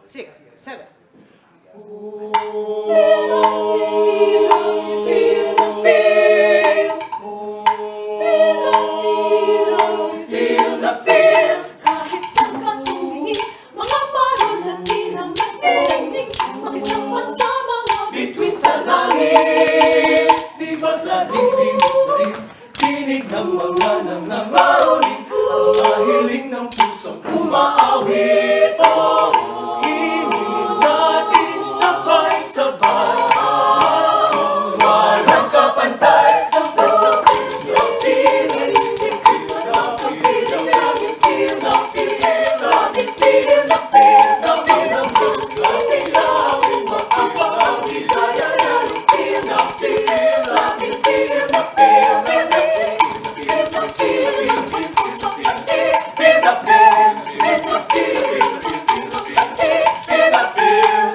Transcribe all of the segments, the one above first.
6, 7. Kahit saan ka tumingin, mga parol at tirang nagtinig, makisama sa mga bituin sa langit. Di ba't lading tinig ng mga nangangaroling, ang mga hiling ng pusong umaawit. Himig natin sabay-sabay, walang kapantay. Basta feel the feeling, Christmas of the feeling, laging feel the feeling, laging feel the feeling, the feeling ng klase lawin maapang ligaya, laging feel the feeling, laging feel the feeling, feel the feeling, feel the feeling.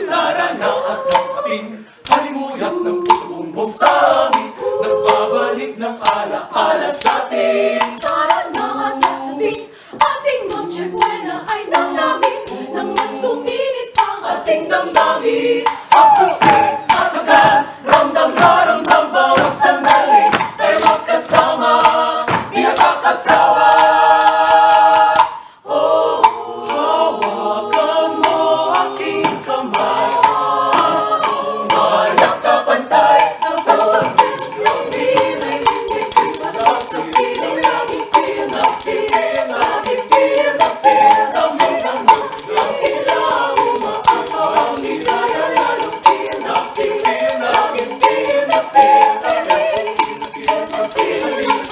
Tara na at nakapin, halimuyat ng putong mo sa amin, nagbabalik ng ala-ala sa atin. Tara na at nasabing, ating Noche Buena ay namnamin, nang mas suminit ang Ating damdamin, ang pusik at agad, ramdam na ramdam bawat sandali, tayo magkasama, di nakakasawa. Hawakan mo aking kamay, Paskong walang kapantay, basta feeling, Christmas of the feeling, laging feel the feeling, laging feel the feeling, damay ng lang sila umaapang ligaya, lalong feel the feeling, laging feel the feeling, feel the feeling,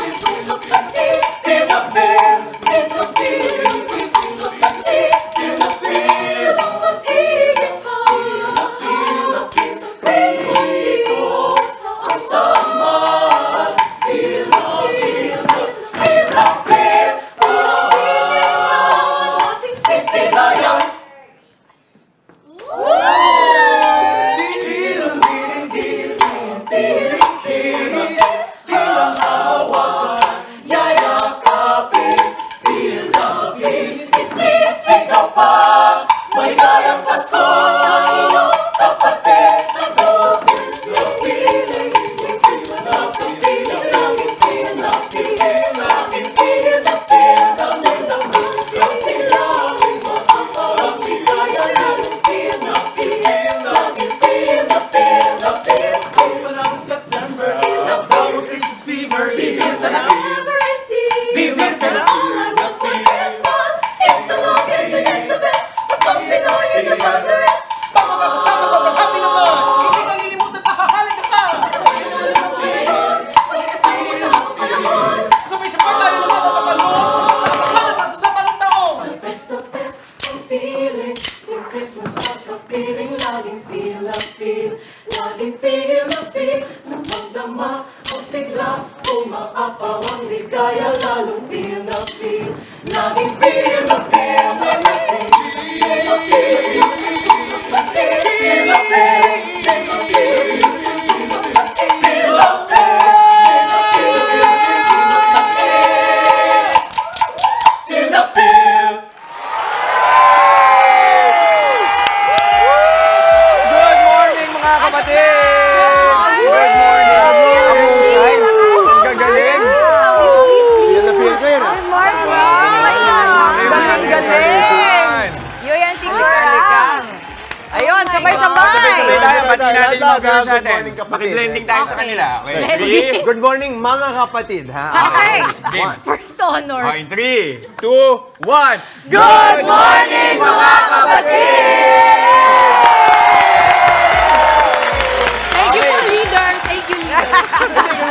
feel the feeling, feel the feeling, feel the feeling. mas higit pa. May gayang Pasko sa iyong kapatid. September, nagdawag Christmas fever, higit na lang. Bibir ka lang. All I want for Christmas, it's the longest and it's the best. Paskong Pinoy is above the rest. Baka kakasama sobrang happy naman, hindi malilimutan pa hahalaga ka. Pagkasama sa mga panahon, Sabay-sabay tayo ng mga patalon, sabay-sabay bago sa panong taon. the best ang feeling. Yung Christmas at kapiling, laging feel the feel, laging feel the feel. Nang magdama ang sigla, umaapaw ang ligaya, lalong feel the feel, laging feel the feel, laging feel the feel, feel the feel. Good morning mga kapatid! Good morning! Kamushine! Ang gagaling! Yan na feel ko yun ah. Galing! Yoyan, tingnan. Ayun, sabay-sabay. Sabay-sabay tayo. Pati natin yung mga viewers Good natin. morning, kapatid. Makiblending tayo sa kanila. Okay, Ready? three. Good morning mga kapatid ha. Okay. Game. First honor. Okay, 3, 2, 1. Good morning, mga kapatid! Thank you po, leader. Thank you, leader.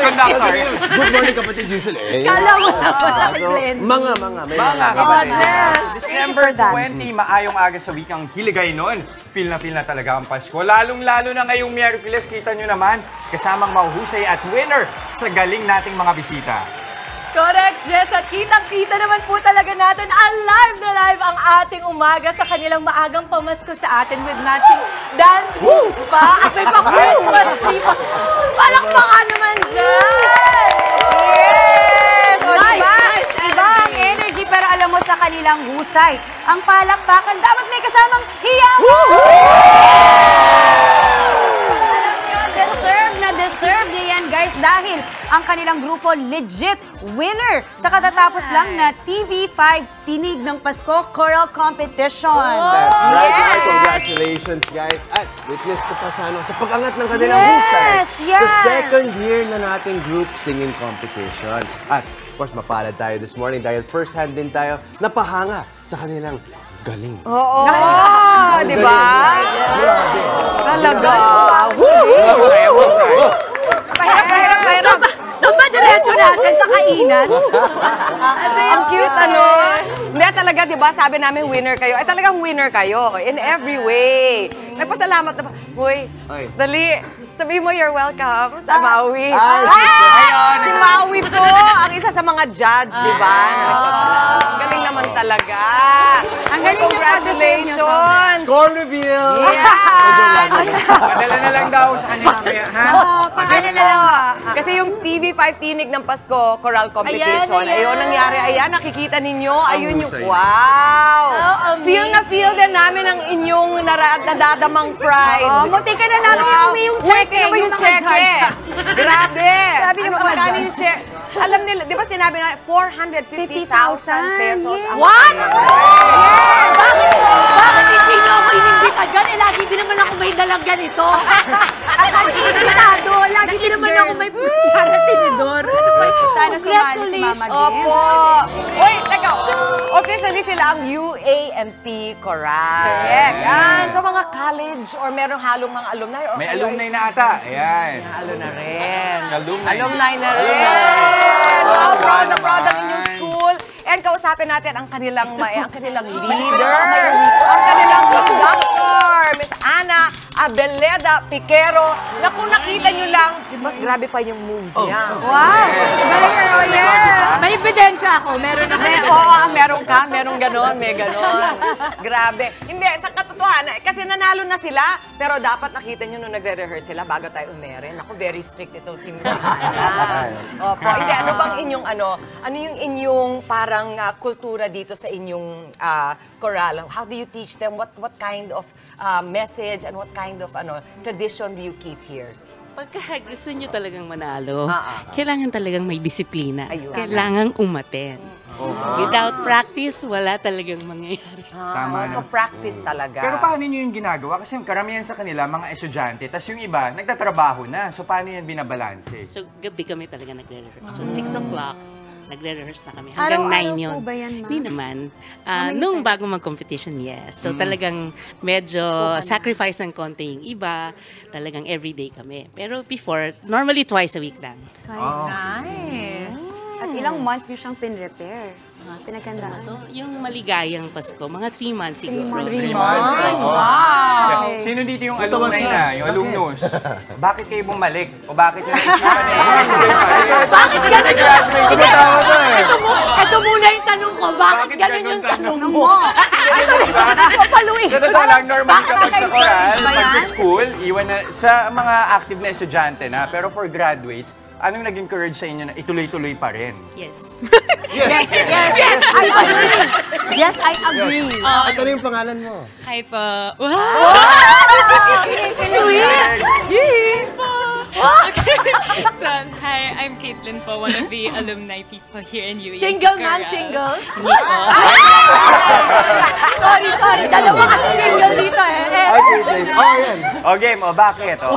Conductor. Good morning kapatid usually. Kala mo na wala kay Glenn. Mga Mga kapatid. Yes. December 20, maayong aga sa wikang Hiligay noon. Feel na talaga ang Pasko. Lalong-lalo na ngayong Miyerkules, kita nyo naman, kasamang mahuhusay at winner sa galing nating mga bisita. Correct, Jess. At kitang-kita naman po talaga natin live ang ating umaga sa kanilang maagang pamasko sa atin with matching dance moves pa. At may pa-Christmas tree pa. Palakpakan naman dyan! Yes! O, diba? Iba ang energy, pero alam mo sa kanila kanilang husay. Ang palakpakan dapat may kasamang hiyaw! Deserve niya yan, guys, dahil ang kanilang grupo legit winner sa katatapos lang na TV5 Tinig ng Pasko Choral Competition. That's right, guys. Congratulations, guys. At witness ko pa sa pag-angat ng kanilang husay. Yes! Sa second year na nating group singing competition. At of course, mapalad tayo this morning dahil first hand din tayo napahanga sa kanilang galing. Oo. Di ba? Talaga. Mahirap. Saan ba diretso natin sa kainan? Ang cute, ano? Hindi, talaga, di ba? Sabi namin winner kayo. Ay, talagang winner kayo. In every way. Nagpasalamat na ba? Uy, dali. Sabihin mo, you're welcome sa Maui. Si Maui po, ang isa sa mga judge, di ba? Galing naman talaga. Ang galing yung Congratulations! Score reveal! Padala na lang daw sa kanya mamaya, ha? Paano na lang? Kasi yung TV5 Tinig ng Pasko Choral Competition, Ayan. ayun nangyari. Ayan, nakikita ninyo. Ayun yung, husay. wow! Oh, Feel na feel din namin ang inyong nadadamang pride. Munti ka na namin yung check Tingnan mo yung check Grabe! Grabe yung mga magkano judge. yung check? Alam nila, di ba sinabi na 450,000 pesos ang What? Yes! Bakit hindi nyo ako inimbita dyan? Eh, lagi din naman ako may dalang ganito. Lagi imbitado. Lagi din naman ako may kutsara tinidor. Sana sumali si Mama James. Opo. Uy, teka. Officially sila ang UANP Choral. Correct. Yan. So mga college or merong halong mga alumni. Or May alumni na ata. Ayan. Halo na rin. Alumni. Alumni na rin. Oh, proud na proud ang inyong school. And kausapin natin ang kanilang leader, ang kanilang conductor, Miss Ana Abeleda Piquero, na kung nakita nyo lang, mas grabe pa yung moves niya. Wow! May ebidensya ako. Meron ako. Oo, meron ka, merong ganon, may ganon. Grabe. Hindi, sa katotohanan, kasi nanalo na sila, pero dapat nakita nyo nung nagre-rehearse sila bago tayo umere. Naku, very strict itong si Miss Ana. Opo, hindi, ano bang inyong ano yung inyong parang kultura dito sa inyong choral? How do you teach them? What kind of message and what kind of tradition do you keep here? Pagka gusto nyo talagang manalo, kailangan talagang may disiplina. Ayun. Kailangan umaten. Without practice, wala talagang mangyayari. Tama So, na. practice talaga. Pero paano nyo yung ginagawa? Kasi karamihan sa kanila, mga estudyante, tas yung iba, nagtatrabaho na. So, paano yan binabalanse? So, gabi kami talaga nagre-rehearse. So, 6 o'clock, nagre-rehearse na kami. Hanggang 9 yun. po ba yan, ma'am? Hindi naman. Nung bago mag-competition, yes. So, talagang medyo sacrifice ng konti yung iba. Talagang everyday kami. Pero before, normally twice a week lang. Nice. At ilang months nyo siyang pin-repair? Pinagandaan? Ito, yung maligayang Pasko, mga 3 months siguro. 3 months. Wow! Sino dito yung alumni na, yung alumnus? Bakit kayo bumalik? O bakit yung naisipan na Bakit ganun Ito muna yung tanong ko. Bakit ganun yung tanong mo? Sa totoo lang, normally kapag sa choral, pag sa school, iwan na, sa mga active na estudyante na, pero for graduates, anong nag-encourage sa inyo na ituloy-tuloy pa rin? Yes. Yes, I agree. Yes, I agree. At ano yung pangalan mo? Hi po. So, hi, I'm Caitlin po, one of the alumni people here in UAE. Single ma'am, single? Hindi po. Sorry. Dalawa kasi single dito eh. Okay, yan. O game, o bakit? O,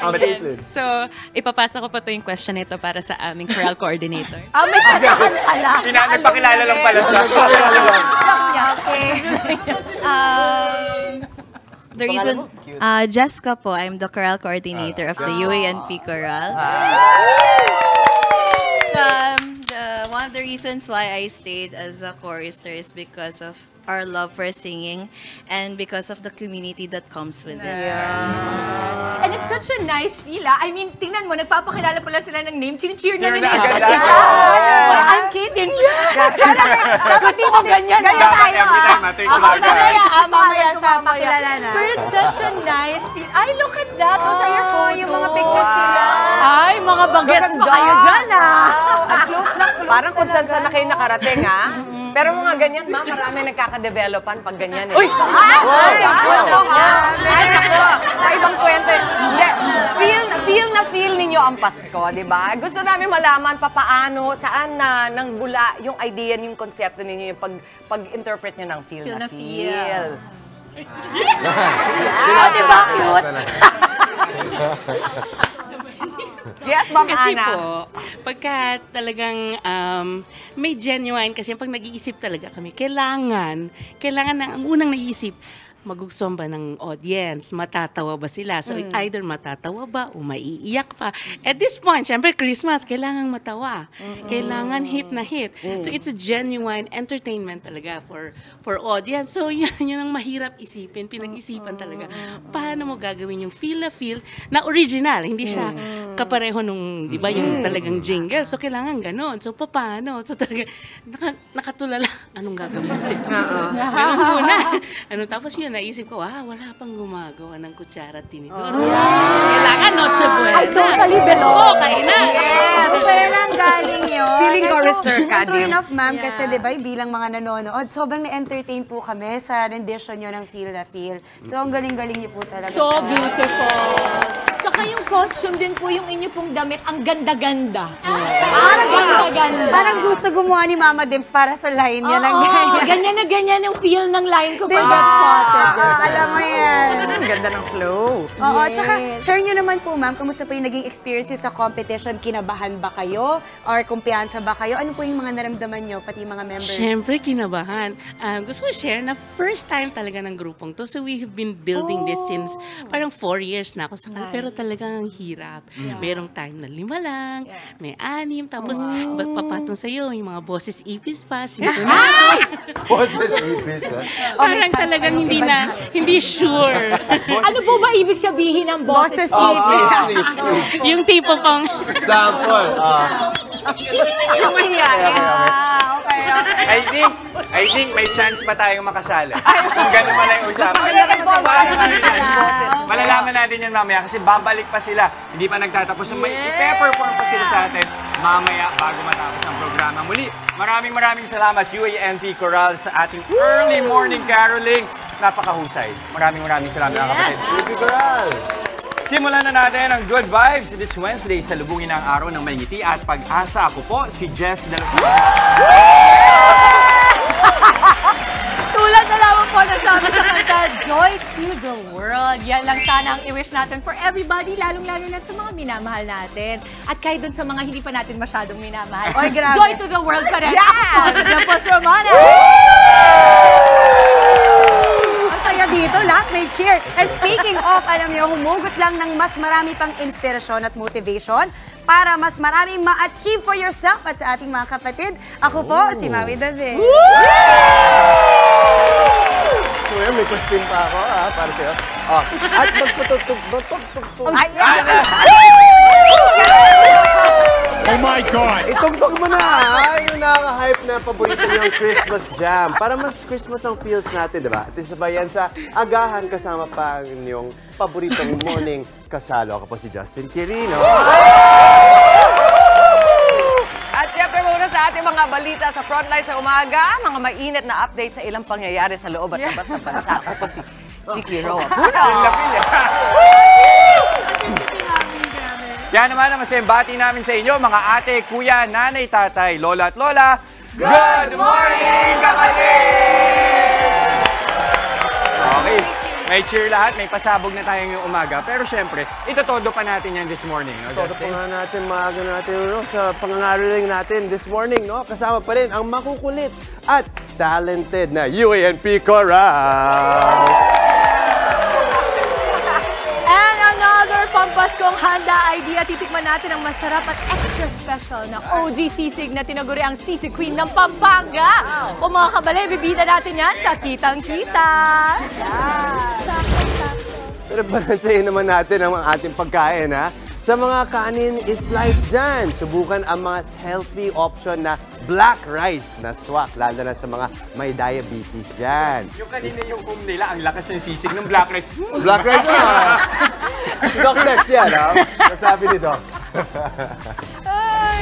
Caitlin. So, ipapasa ko pa to yung question nito para sa aming choral coordinator. May kasahan pala. Nagpakilala lang pala siya. The reason, Jessica po, I'm the choral coordinator of the UANP Choral. One of the reasons why I stayed as a chorister is because of our love for singing and because of the community that comes with it. And it's such a nice feel, I mean, tingnan mo, nagpapakilala pala sila ng name, chini-cheer na nila. I'm kidding. Tapos mo ganyan. Gaya tayo. Mamaya sa pakilala na. But it's such a nice feel. Ay, look at that. Those are your phone, yung mga pictures nila. Ay, mga bagets pa kayo dyan, Close na. Parang kung saan na kayo nakarating, Pero mga ganyan, ma'am, marami nagkakadevelopan pag ganyan eh. Uy! Ay, ako! Ay, ibang kwento. Hindi, feel ninyo ang Pasko, di ba? Gusto namin malaman papaano, saan na nangbula yung idea, yung konsepto ninyo, yung pag-interpret nyo ng feel na feel. Di ba cute? Yes, Ma'am Kasi Ana. po, pagka talagang may genuine, kasi pag nag-iisip talaga kami, kailangan na, ang unang naiisip, magugustuhan ba ng audience? Matatawa ba sila? So, either matatawa ba o maiiyak pa. At this point, syempre, Christmas, kailangan matawa. Kailangan hit na hit. So, it's a genuine entertainment talaga for audience. So, yun ang mahirap isipin. Pinag-isipan talaga. Paano mo gagawin yung feel na original? Hindi siya kapareho nung, di ba, yung talagang jingle. So, kailangan ganon. So, paano? So, talaga, nakatulala. Anong gagawin natin? Ganun muna. Tapos yun, naisip ko, wala pang gumagawa ng kutsara at tinidor. Kailangan Noche Buena. Ay, totally Besko, kainan. Yes! Pero nang galing yun. Feeling chorister ka, True Dims. enough, ma'am, kasi di ba, bilang mga nanonood, sobrang na-entertain po kami sa rendition nyo ng Feel na Feel. So, ang galing-galing niyo po talaga. So beautiful. Tsaka yung costume din po, yung inyo pong damit, ang ganda-ganda. Parang gusto gumawa ni Mama Dims para sa line niya ng Oo, ganyan na ganyan yung feel ng line ko pag Diba? get spotted. Alam mo yan. Ang ganda ng flow. Oo, tsaka share nyo naman po, ma'am, kamusta po yung naging experience nyo sa competition? Kinabahan ba kayo? Or kumpiyansa ba kayo? Ano po yung mga naramdaman nyo, pati yung mga members? Siyempre, kinabahan. Gusto ko share na first time talaga ng grupong to. So we have been building this since parang 4 years na ako sa kanila. Pero talagang ang hirap. Merong time na 5 lang, may 6, tapos papatong sa'yo yung mga boses ipis pa, Boses ipis, ha? parang talagang hindi sure. Ano po ba ibig sabihin ng boses? Yung tipo pang Sample. I think may chance pa tayong makasali. Kung gano'n pala yung usapan. Malalaman natin yan mamaya kasi babalik pa sila. Hindi pa nagtatapos. May i-perform pa sila sa atin mamaya bago matapos ang programa. Muli, maraming salamat UANT Coral sa ating early morning caroling. Napakahusay. Maraming salamat mga kapatid. Thank you, Coral. Simulan na natin ang Good Vibes this Wednesday sa lubungin ng araw ng may ngiti at pag-asa. Ako po, si Jess de los Tulad na lamang po nasabi sa kanta, Joy to the World. Yan lang sana ang i-wish natin for everybody, lalong-lalo na sa mga minamahal natin. At kahit dun sa mga hindi pa natin masyadong minamahal. Oy, grabe. Joy to the world pa rin. Yes! Yan po si Romana. Ang saya dito, lahat may cheer. And speaking of, alam niyo, humugot lang ng mas marami pang inspirasyon at motivation para mas maraming ma-achieve for yourself at sa ating mga kapatid. Ako po, si Maui David. Kuya, may question pa ako, para sa'yo. At magputugtog. Oh my God! Itugtog mo na, yung nakaka-hype na paborito niyong Christmas jam. Para mas Christmas ang feels natin, di ba? At isa ba yan sa agahan kasama pa ang inyong paboritong morning kasalo. Ako po si Justin Quirino. At syempre muna sa ating mga balita sa Frontline sa umaga, mga mainit na update sa ilang pangyayari sa loob at labas ng bansa. Ako po si Chiki Roa. Yan naman ang masembati namin sa inyo, mga ate, kuya, nanay, tatay, lola at lola. Good morning, kapatid! Okay, may cheer lahat, may pasabog na tayo ngayong umaga. Pero syempre, itotodo pa natin yan this morning. No, Todo pa nga natin, maaga natin sa pangangaraling natin this morning. No? Kasama pa rin ang makukulit at talented na UANP Coral. Pampaskong handa idea, titikman natin ang masarap at extra special na OG sisig na tinaguri ang Sisig Queen ng Pampanga. Kung mga kabale, bibida natin yan sa Kitang-Kita. Pero balansahin naman natin ang ating pagkain, ha? Sa mga kanin is life dyan. Subukan ang mga healthy option na black rice na swak, lalo na sa mga may diabetes dyan. Yung kanina yung nila, ang lakas ng sisig ng black rice. Black rice na! Doc Lex yan, ha? Nasabi ni Doc.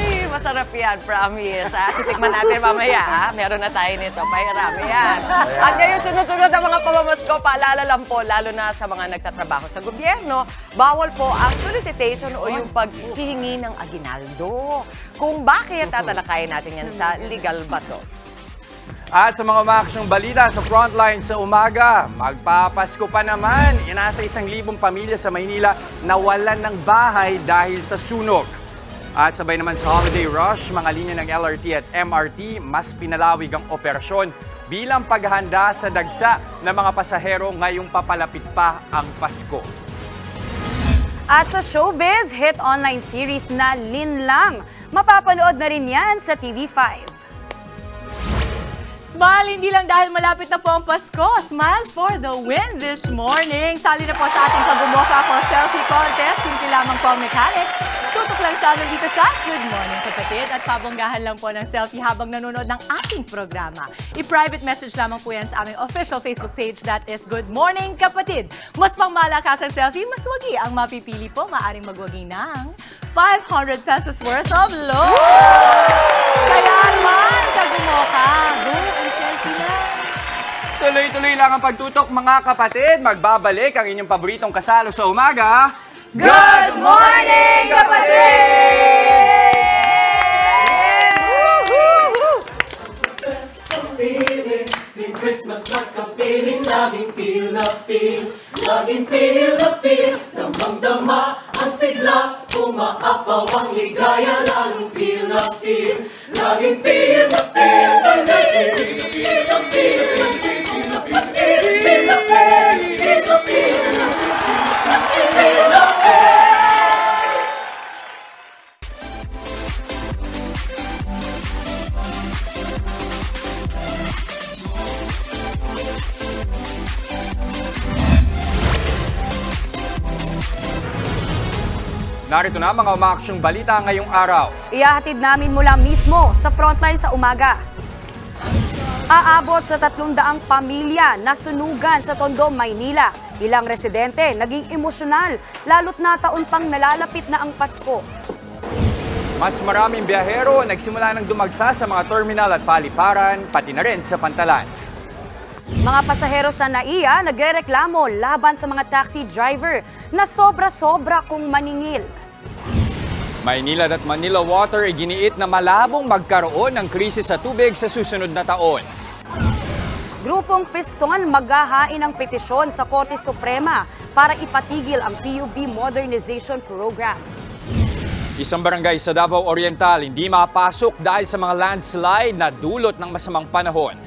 Ay, masarap yan, promise. Titikman natin mamaya, Meron na tayo nito, pairami yan. At ngayon, sunod-sunod ang mga pamamasko, paalala lang po, lalo na sa mga nagtatrabaho sa gobyerno, bawal po ang solicitation o yung paghihingi ng aginaldo. Kung bakit, tatalakayin natin yan sa Legal Bato. At sa mga umaksyong balita sa Frontline sa umaga, magpapasko pa naman. Inasa 1,000 pamilya sa Maynila nawalan ng bahay dahil sa sunog. At sabay naman sa holiday rush, mga linya ng LRT at MRT mas pinalawig ang operasyon bilang paghahanda sa dagsa ng mga pasahero ngayong papalapit pa ang Pasko. At sa showbiz, hit online series na Linlang. Mapapanood na rin yan sa TV5. Smile, hindi lang dahil malapit na po ang Pasko. Smile for the win this morning. Sali na po sa ating pagbumoka for selfie contest. Simple lamang po ang mechanics. Tutok lang sa amin dito sa Good Morning Kapatid. At pabonggahan lang po ng selfie habang nanonood ng ating programa. I-private message lamang po yan sa aming official Facebook page, that is Good Morning Kapatid. Mas pang malakas ang selfie, mas wagi ang mapipili po. Maaring magwagi ng 500 pesos worth of loan. Kaya naman, kagumoka. Go, ang selfie na. Tuloy-tuloy lang ang pagtutok mga kapatid. Magbabalik ang inyong paboritong kasalo sa umaga. Good Morning Kapatid! Christmas like a feeling, laging feel the feel, laging feel the feel, damang-dama ang sigla, umaapaw ang ligaya, laging feel the feel, laging feel the feel, laging feel the feel, feel the feel, feel the feel, feel the feel. Narito na mga umaksyong balita ngayong araw. Ihahatid namin mula mismo sa Frontline sa umaga. Aabot sa 300 pamilya na sunugan sa Tondo, Maynila. Ilang residente naging emosyonal, lalo't na taon pang nalalapit na ang Pasko. Mas maraming biyahero nagsimula ng dumagsa sa mga terminal at paliparan, pati na rin sa Pantalan. Mga pasahero sa NAIA nagrereklamo laban sa mga taxi driver na sobra-sobra kung maningil. Maynila at Manila Water iginiit na malabong magkaroon ng krisis sa tubig sa susunod na taon. Grupong Piston maghahain ng petisyon sa Korte Suprema para ipatigil ang PUV Modernization Program. Isang barangay sa Davao Oriental hindi mapasok dahil sa mga landslide na dulot ng masamang panahon.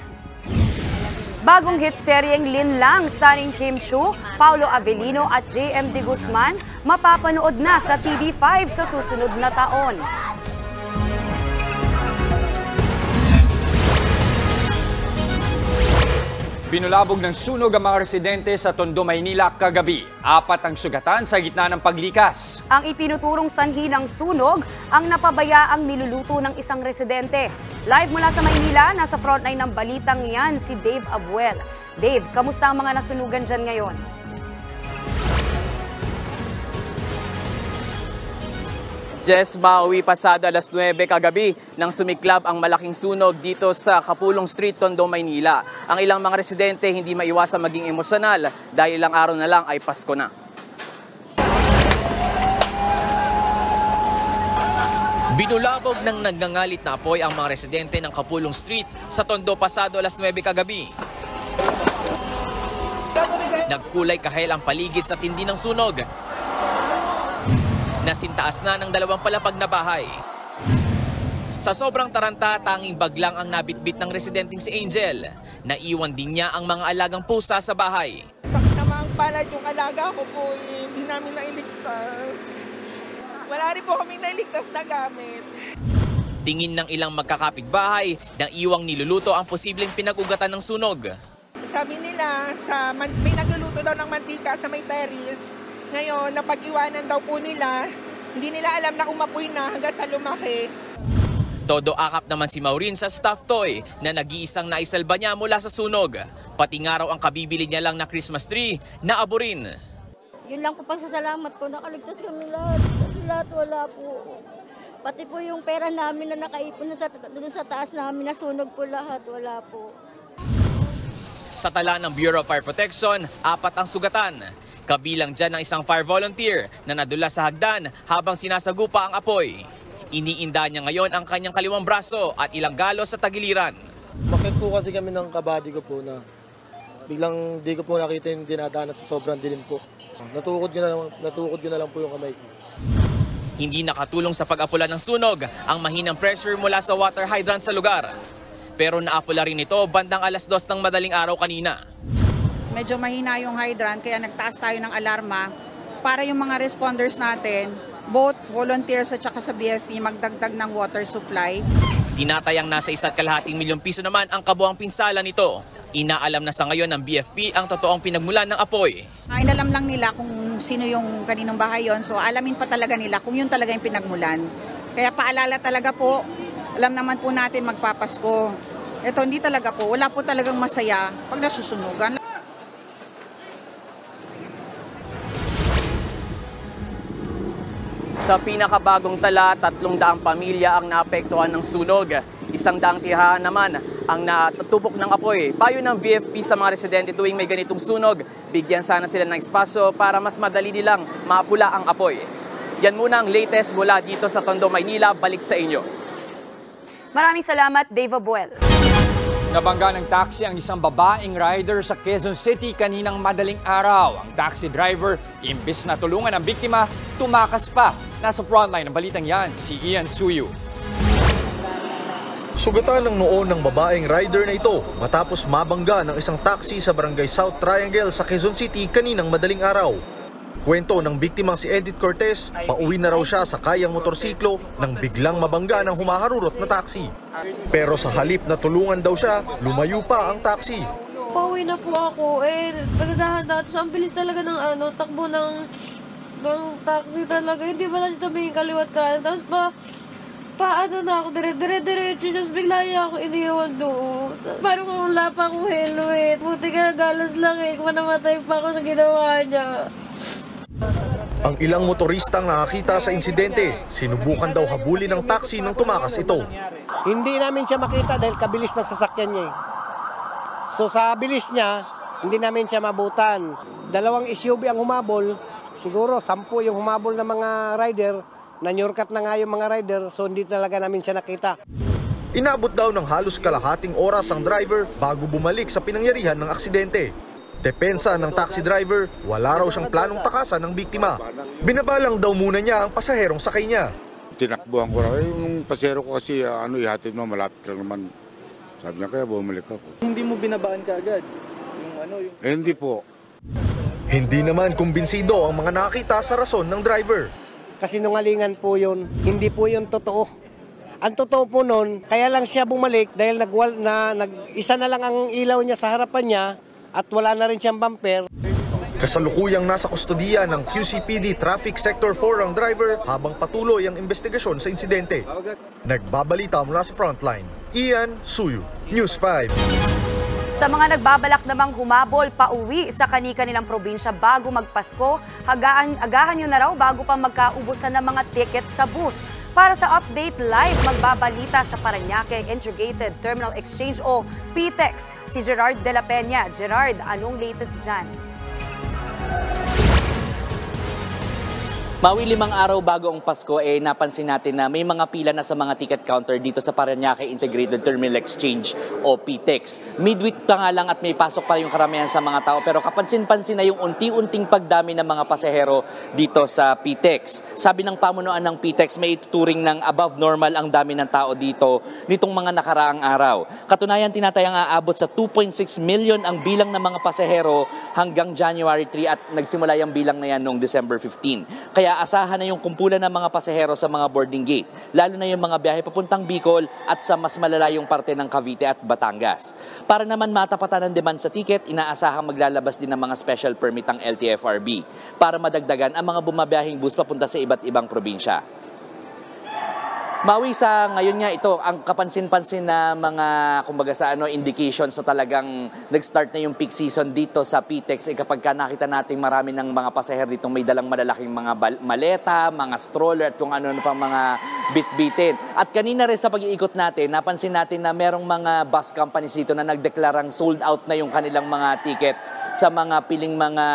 Bagong hit seryeng Linlang starring Kim Chiu, Paulo Avellino at JM De Guzman mapapanood na sa TV5 sa susunod na taon. Binulabog ng sunog ang mga residente sa Tondo, Maynila kagabi. 4 ang sugatan sa gitna ng paglikas. Ang itinuturong sanhi ng sunog ang napabayaang niluluto ng isang residente. Live mula sa Maynila, nasa frontline ng balitang yan si Dave Abuel. Dave, kamusta ang mga nasunugan dyan ngayon? Jess, mauwi pasado alas 9 kagabi nang sumiklab ang malaking sunog dito sa Kapulong Street, Tondo, Maynila. Ang ilang mga residente hindi maiwasang maging emosyonal dahil ilang araw na lang ay Pasko na. Binulabog ng nagngangalit na apoy ang mga residente ng Kapulong Street sa Tondo pasado alas 9 kagabi. Nagkulay kahel ang paligid sa tindi ng sunog. Nasintaas na ng 2 palapag na bahay. Sa sobrang taranta, tanging bag lang ang nabitbit ng residenteng si Angel. Naiwan din niya ang mga alagang pusa sa bahay. Sakit naman ang palad yung alaga ko po, hindi namin nailigtas. Wala rin po kaming nailigtas na gamit. Tingin ng ilang magkakapitbahay na iwang niluluto ang posibleng pinag-ugatan ng sunog. Sabi nila, may nagluluto daw ng mantika sa may terrace. Ngayon, napag-iwanan daw po nila, hindi nila alam na umapoy na hanggang sa lumaki. Todo akap naman si Maureen sa stuffed toy na nag-iisang naisalba niya mula sa sunog. Pati nga raw ang kabibili niya lang na Christmas tree na abo rin. Yun lang po pasasalamat ko, nakaligtas kami lahat. Kasi lahat wala po. Pati po yung pera namin na nakaipon doon sa taas namin, nasunog po lahat. Wala po. Sa tala ng Bureau of Fire Protection, 4 ang sugatan. Kabilang dyan ang isang fire volunteer na nadula sa hagdan habang sinasagupa ang apoy. Iniinda niya ngayon ang kanyang kaliwang braso at ilang galos sa tagiliran. Bakit po kasi kami ng kabady ko po na biglang di ko po nakita yung dinadaanan sa sobrang dilim po. Natukod ko na lang po yung kamay ko. Hindi nakatulong sa pag-apula ng sunog ang mahinang pressure mula sa water hydrant sa lugar. Pero naapula rin ito bandang alas 2 ng madaling araw kanina. Medyo mahina yung hydrant kaya nagtaas tayo ng alarma para yung mga responders natin, both volunteers at saka sa BFP, magdagdag ng water supply. Tinatayang nasa 1.5 milyong piso naman ang kabuang pinsala nito. Inaalam na sa ngayon ng BFP ang totoong pinagmulan ng apoy. Inalam lang nila kung sino yung kaninong bahay yon, so alamin pa talaga nila kung yun talaga yung pinagmulan. Kaya paalala talaga po, alam naman po natin magpapasko. Ito hindi talaga po, wala po talagang masaya pag nasusunugan. Sa pinakabagong tala, 300 pamilya ang naapektuhan ng sunog. 100 tirahan naman ang natutupok ng apoy. Payo ng BFP sa mga residente tuwing may ganitong sunog, bigyan sana sila ng espasyo para mas madali nilang maapula ang apoy. Yan muna ang latest mula dito sa Tondo, Maynila. Balik sa inyo. Maraming salamat, Dave Abuel. Nabangga ng taxi ang isang babaeng rider sa Quezon City kaninang madaling araw. Ang taxi driver, imbis na tulungan ang biktima, tumakas pa. Nasa frontline ng balitang yan, si Ian Suyu. Sugatan ng noo ng babaeng rider na ito matapos mabangga ng isang taxi sa Barangay South Triangle sa Quezon City kaninang madaling araw. Kwento ng biktimang si Edith Cortez, pauwi na raw siya sa kayang motorsiklo nang biglang mabangga ng humaharurot na taxi. Pero sa halip na tulungan daw siya, lumayo pa ang taxi. Pauwi na po ako, pagdahan-dahan, ang bilis talaga ng takbo ng taxi talaga. Hindi ba lang tumingin kaliwat kanan. Tapos paano na ako, dire-diretso, tapos bigla niya ako iniwan doon. Parang wala pa akong helmet. Buti ka, galos lang kung namatay pa ako sa ginawa niya. Ang ilang motoristang nakakita sa insidente, sinubukan daw habulin ng taxi nang tumakas ito. Hindi namin siya makita dahil kabilis ng sasakyan niya. So sa bilis niya, hindi namin siya mabutan. 2 SUV ang humabol, siguro 10 yung humabol ng mga rider, nanyurkat na nga yung mga rider, so hindi talaga namin siya nakita. Inabot daw ng halos kalahating oras ang driver bago bumalik sa pinangyarihan ng aksidente. Depensa ng taxi driver, wala raw siyang planong takasan ng biktima. Binabalang daw muna niya ang pasaherong sakay niya. Tinakbuhan ko raw. Yung pasahero ko kasi ihatid mo, malapit lang naman. Sabi niya kaya bumalik ako. Hindi mo binabaan ka agad? Hindi po. Hindi naman kumbinsido ang mga nakita sa rason ng driver. Kasinungalingan po yun, hindi po yun totoo. Ang totoo po nun, kaya lang siya bumalik dahil isa na lang ang ilaw niya sa harapan niya, at wala na rin siyang bumper. Kasalukuyang nasa kustodiya ng QCPD Traffic Sector 4 ang driver habang patuloy ang investigasyon sa insidente. Nagbabalita mula sa frontline, Ian Suyu, News 5. Sa mga nagbabalak namang humabol pauwi sa kani-kanilang probinsya bago magpasko, agahan nyo na raw bago pa magkaubusan ng mga ticket sa bus. Para sa update live, magbabalita sa Parañaque Integrated Terminal Exchange o PTEX, si Gerard de la Peña. Gerard, anong latest dyan? Mawi 5 araw bago ang Pasko, napansin natin na may mga pila na sa mga ticket counter dito sa Parañaque Integrated Terminal Exchange o PTEX. Midweek pa nga lang at may pasok pa yung karamihan sa mga tao, pero kapansin-pansin na yung unti-unting pagdami ng mga pasahero dito sa PTEX. Sabi ng pamunuan ng PTEX, may ituturing ng above normal ang dami ng tao dito nitong mga nakaraang araw. Katunayan, tinatayang aabot sa 2.6 million ang bilang ng mga pasahero hanggang January 3 at nagsimula yung bilang na yan noong December 15. Kaya asahan na yung kumpulan ng mga pasahero sa mga boarding gate, lalo na yung mga biyahe papuntang Bicol at sa mas malalayong parte ng Cavite at Batangas. Para naman matapatan ng demand sa ticket, inaasahang maglalabas din ng mga special permit ang LTFRB para madagdagan ang mga bumabiyahing bus papunta sa iba't ibang probinsya. Maui, sa ngayon nga ito, ang kapansin-pansin na mga, kumbaga sa indications na talagang nag-start na yung peak season dito sa PTEX, kapag nakita natin marami ng mga pasahero dito may dalang malalaking mga maleta, mga stroller at kung ano pa mga bit-bitin. At kanina rin sa pag-iikot natin, napansin natin na merong mga bus companies dito na nagdeklarang sold out na yung kanilang mga tickets sa mga piling mga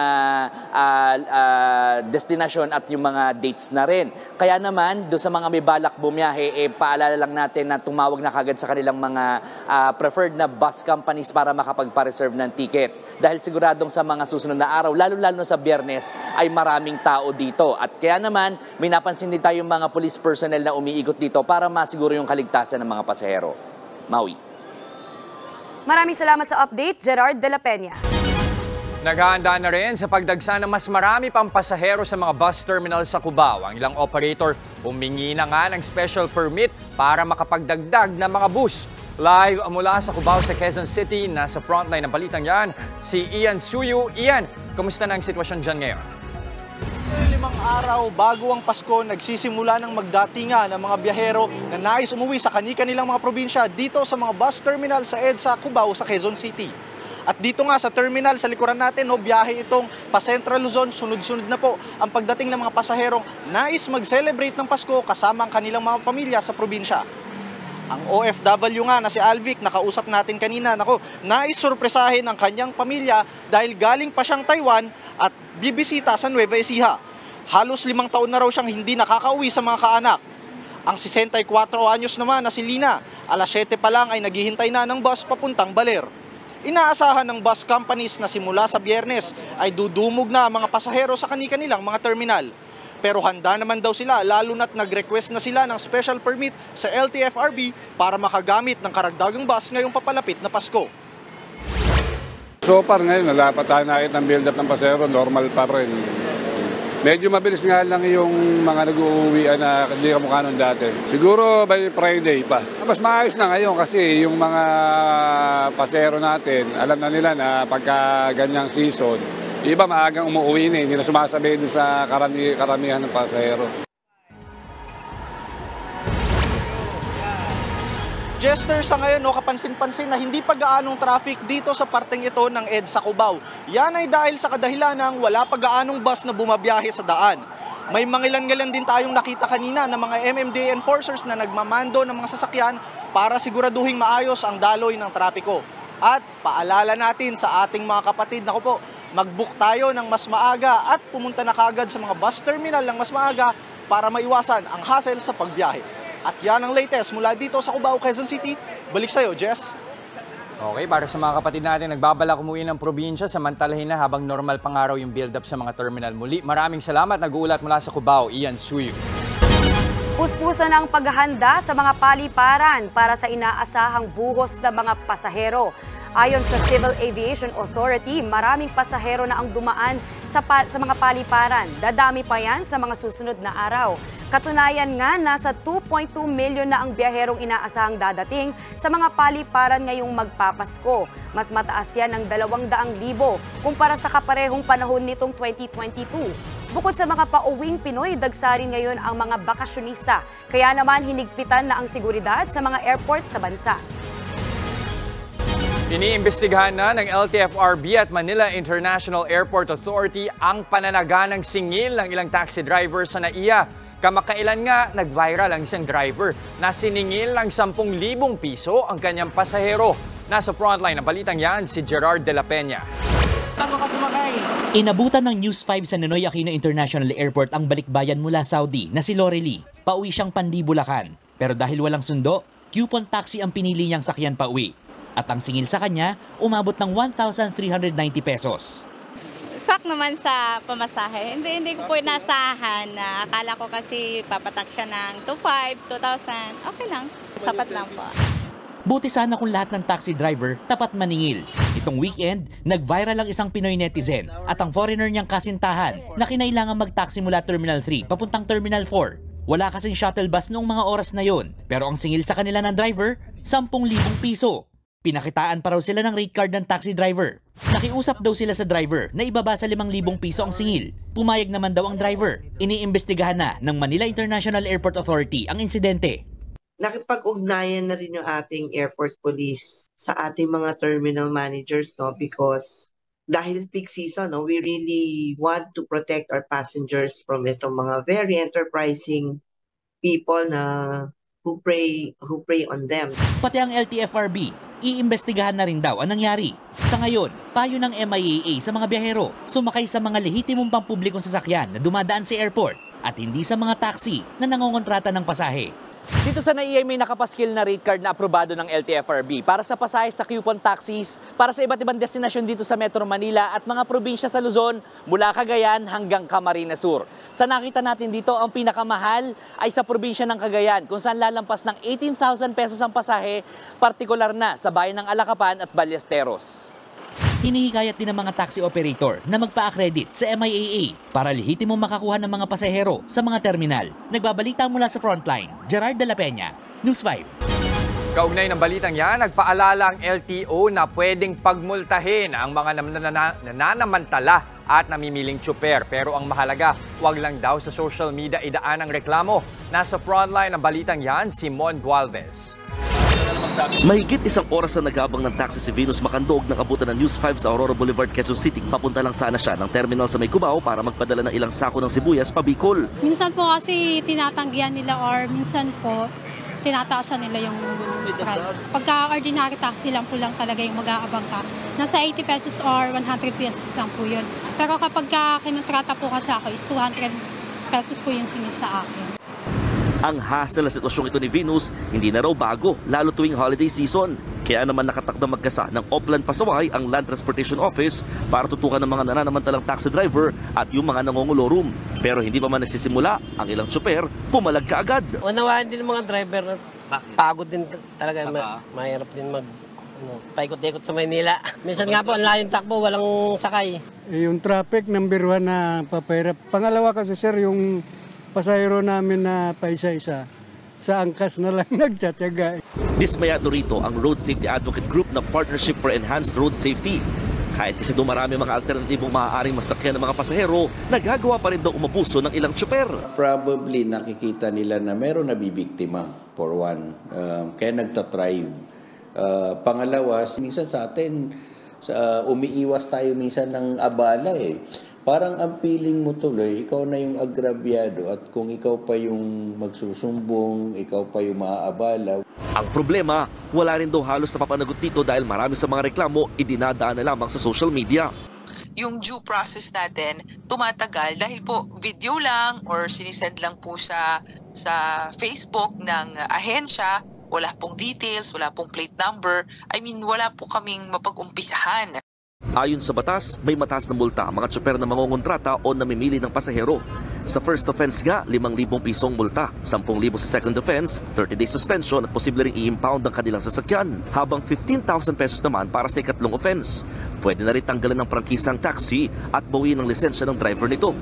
destination at yung mga dates na rin. Kaya naman, doon sa mga may balak bumiyahe, paalala lang natin na tumawag na kagad sa kanilang mga preferred na bus companies para makapagpa-reserve ng tickets. Dahil siguradong sa mga susunod na araw, lalo-lalo sa Biyernes, ay maraming tao dito. At kaya naman, may napansin din tayong mga police personnel na umiikot dito para masiguro yung kaligtasan ng mga pasahero. Maui. Maraming salamat sa update, Gerard de la Peña. Naghahanda na rin sa pagdagsa ng mas marami pang pasahero sa mga bus terminal sa Cubao. Ang ilang operator humingi na nga ng special permit para makapagdagdag ng mga bus. Live mula sa Cubao sa Quezon City, nasa frontline ng balitang yan, si Ian Suyu. Ian, kumusta na ang sitwasyon dyan ngayon? 5 araw bago ang Pasko, nagsisimula ng magdatinga ng mga biyahero na nais umuwi sa kani-kanilang mga probinsya dito sa mga bus terminal sa EDSA Cubao sa Quezon City. At dito nga sa terminal sa likuran natin, biyahe itong pa-Central Luzon, sunod-sunod na po ang pagdating ng mga pasaherong nais mag-celebrate ng Pasko kasama ang kanilang mga pamilya sa probinsya. Ang OFW nga na si Alvic, nakausap natin kanina, nais surpresahin ang kanyang pamilya dahil galing pa siyang Taiwan at bibisita sa Nueva Ecija. Halos 5 taon na raw siyang hindi nakakauwi sa mga kaanak. Ang 64 anyos naman na si Lina, alas 7 pa lang ay naghihintay na ng bus papuntang Baler. Inaasahan ng bus companies na simula sa Biyernes ay dudumog na ang mga pasahero sa kani-kanilang mga terminal. Pero handa naman daw sila, lalo na't nag-request na sila ng special permit sa LTFRB para makagamit ng karagdagang bus ngayong papalapit na Pasko. So far ngayon, nalapat tayo nakita ng build-up ng pasahero, normal pa rin. Medyo mabilis nga lang yung mga nag-uuwian na hindi kamukha nung dati. Siguro by Friday pa. Mas maayos na ngayon kasi yung mga pasero natin, alam na nila na pagka ganyang season, iba maagang umuwi na, hindi na sumasabay doon sa karamihan ng pasahero. Jester, sa ngayon, kapansin-pansin na hindi pa gaanong traffic dito sa parteng ito ng EDSA Cubao. Yan ay dahil sa kadahilan ng wala pa gaanong bus na bumabiyahe sa daan. May mangilan-ngilan din tayong nakita kanina ng mga MMDA enforcers na nagmamando ng mga sasakyan para siguraduhin maayos ang daloy ng trapiko. At paalala natin sa ating mga kapatid, mag-book tayo ng mas maaga at pumunta na kagad sa mga bus terminal ng mas maaga para maiwasan ang hassle sa pagbiyahe. At yan ang latest mula dito sa Cubao, Quezon City. Balik sa'yo, Jess. Okay, para sa mga kapatid natin, nagbabalak umuwi ng probinsya, samantalahin na habang normal pang araw yung build-up sa mga terminal. Muli, maraming salamat. Nag-uulat mula sa Cubao, Ian Suyu. Puspusan ang paghahanda sa mga paliparan para sa inaasahang buhos ng mga pasahero. Ayon sa Civil Aviation Authority, maraming pasahero na ang dumaan sa mga paliparan. Dadami pa yan sa mga susunod na araw. Katunayan nga, nasa 2.2 milyon na ang biyaherong inaasahang dadating sa mga paliparan ngayong magpapasko. Mas mataas yan ng 200,000 kumpara sa kaparehong panahon nitong 2022. Bukod sa mga pauwing Pinoy, dagsa rin ngayon ang mga bakasyonista. Kaya naman hinigpitan na ang seguridad sa mga airport sa bansa. Iniimbestigahan na ng LTFRB at Manila International Airport Authority ang pananaganang singil ng ilang taxi drivers sa NAIA. Kamakailan nga, nag-viral ang isang driver na siningil ng 10,000 piso ang kanyang pasahero. Nasa frontline ng balitang yan, si Gerard de la Peña. Inabutan ng News 5 sa Ninoy Aquino International Airport ang balikbayan mula Saudi na si Lorely. Pauwi siyang Pandibulacan. Pero dahil walang sundo, coupon taxi ang pinili niyang sakyan pauwi. At ang singil sa kanya, umabot ng 1,390 pesos. Swak naman sa pamasahe. Hindi ko po inasahan. Akala ko kasi papatak siya ng 2,500, 2,000. Okay lang. Sapat lang po. Buti sana kung lahat ng taxi driver tapat maningil. Itong weekend, nag-viral ang isang Pinoy netizen at ang foreigner niyang kasintahan na kinailangan mag-taxi mula Terminal 3 papuntang Terminal 4. Wala kasing shuttle bus noong mga oras na yon, pero ang singil sa kanila ng driver, 10,000 piso. Pinakitaan pa raw sila ng rate card ng taxi driver. Nakiusap daw sila sa driver na ibaba sa 5,000 piso ang singil. Pumayag naman daw ang driver. Iniimbestigahan na ng Manila International Airport Authority ang insidente. nakipag-ugnayan na rin yung ating airport police sa ating mga terminal managers, no, because dahil peak season, no, we really want to protect our passengers from itong mga very enterprising people na who prey on them. Pati ang LTFRB, iimbestigahan na rin daw ang nangyari. Sa ngayon, payo ng MIAA sa mga biyahero, sumakay sa mga lehitimong pampublikong sasakyan na dumadaan sa airport at hindi sa mga taxi na nangongontrata ng pasahe. Dito sa NAIA may nakapaskil na rate card na aprobado ng LTFRB para sa pasahe sa coupon taxis para sa iba't ibang destinasyon dito sa Metro Manila at mga probinsya sa Luzon mula Cagayan hanggang Camarines Sur. Sa nakita natin dito, ang pinakamahal ay sa probinsya ng Cagayan kung saan lalampas ng 18,000 pesos ang pasahe, partikular na sa bayan ng Alacapan at Ballesteros. Hinihikayat din ng mga taxi operator na magpa-accredit sa MIAA para lehitimong makakuha ng mga pasahero sa mga terminal. Nagbabalita mula sa Frontline, Gerard de la Peña, News 5. Kaugnay ng balitang yan, nagpaalala ang LTO na pwedeng pagmultahin ang mga nananamantala at namimiling tsuper. Pero ang mahalaga, wag lang daw sa social media idaan ang reklamo. Nasa Frontline ng balitang yan, si Mon Gualvez. Mahigit isang oras na nagabang ng taxi si Venus Macandog nang abutan ng News 5 sa Aurora Boulevard, Quezon City. Papunta lang sana siya ng terminal sa May Cubao para magpadala ng ilang sako ng sibuyas pa Bicol. Minsan po kasi tinatanggihan nila or minsan po tinataasan nila yung price. Pagka ordinary taxi lang po lang talaga yung mag-aabang ka. Nasa 80 pesos or 100 pesos lang po yun. Pero kapag kinontrata po kasi ako is 200 pesos po yung singil sa akin. Ang hassle na sitwasyong ito ni Venus hindi na raw bago, lalo tuwing holiday season. Kaya naman nakatakdang magkasa ng Oplan Pasaway ang Land Transportation Office para tutukan ng mga nananamantalang taxi driver at yung mga nangongulorum. Pero hindi pa man nagsisimula, ang ilang tsuper pumalag kaagad. Unawaan din ng mga driver. Bakit? Pagod din talaga. Mahirap din paikot-ikot sa Maynila. Minsan nga po, ang layong takbo, walang sakay. Yung traffic, number 1 na papahirap. Pangalawa kasi sir, yung pasahero namin na paisa-isa, sa angkas na lang nagtsatsaga. Dismayado rito ang Road Safety Advocate Group na Partnership for Enhanced Road Safety. Kahit kasi dumarami mga alternatibong maaaring masakyan ng mga pasahero, nagagawa pa rin daw umabuso ng ilang tsuper. Probably nakikita nila na meron nabibiktima, for one. Kaya nagtatrive. Pangalawa, minsan sa atin, umiiwas tayo minsan ng abala eh. Parang ang feeling mo tuloy, ikaw na yung agrabyado at kung ikaw pa yung magsusumbong, ikaw pa yung maaabala. Ang problema, wala rin daw halos na papanagot dito dahil marami sa mga reklamo idinadaan na lamang sa social media. Yung due process natin tumatagal dahil po video lang or sinisend lang po sa Facebook ng ahensya, wala pong details, wala pong plate number. I mean, wala po kaming mapag-umpisahan. Ayon sa batas, may mataas na multa ang mga tsuper na mangongontrata o namimili ng pasahero. Sa first offense nga, 5,000 pisong multa, 10,000 sa second offense, 30-day suspension at posible ring i-impound ang kanilang sasakyan, habang 15,000 pesos naman para sa ikatlong offense. Pwede na rin tanggalan ng prangkisang taxi at bawiin ang lisensya ng driver nito.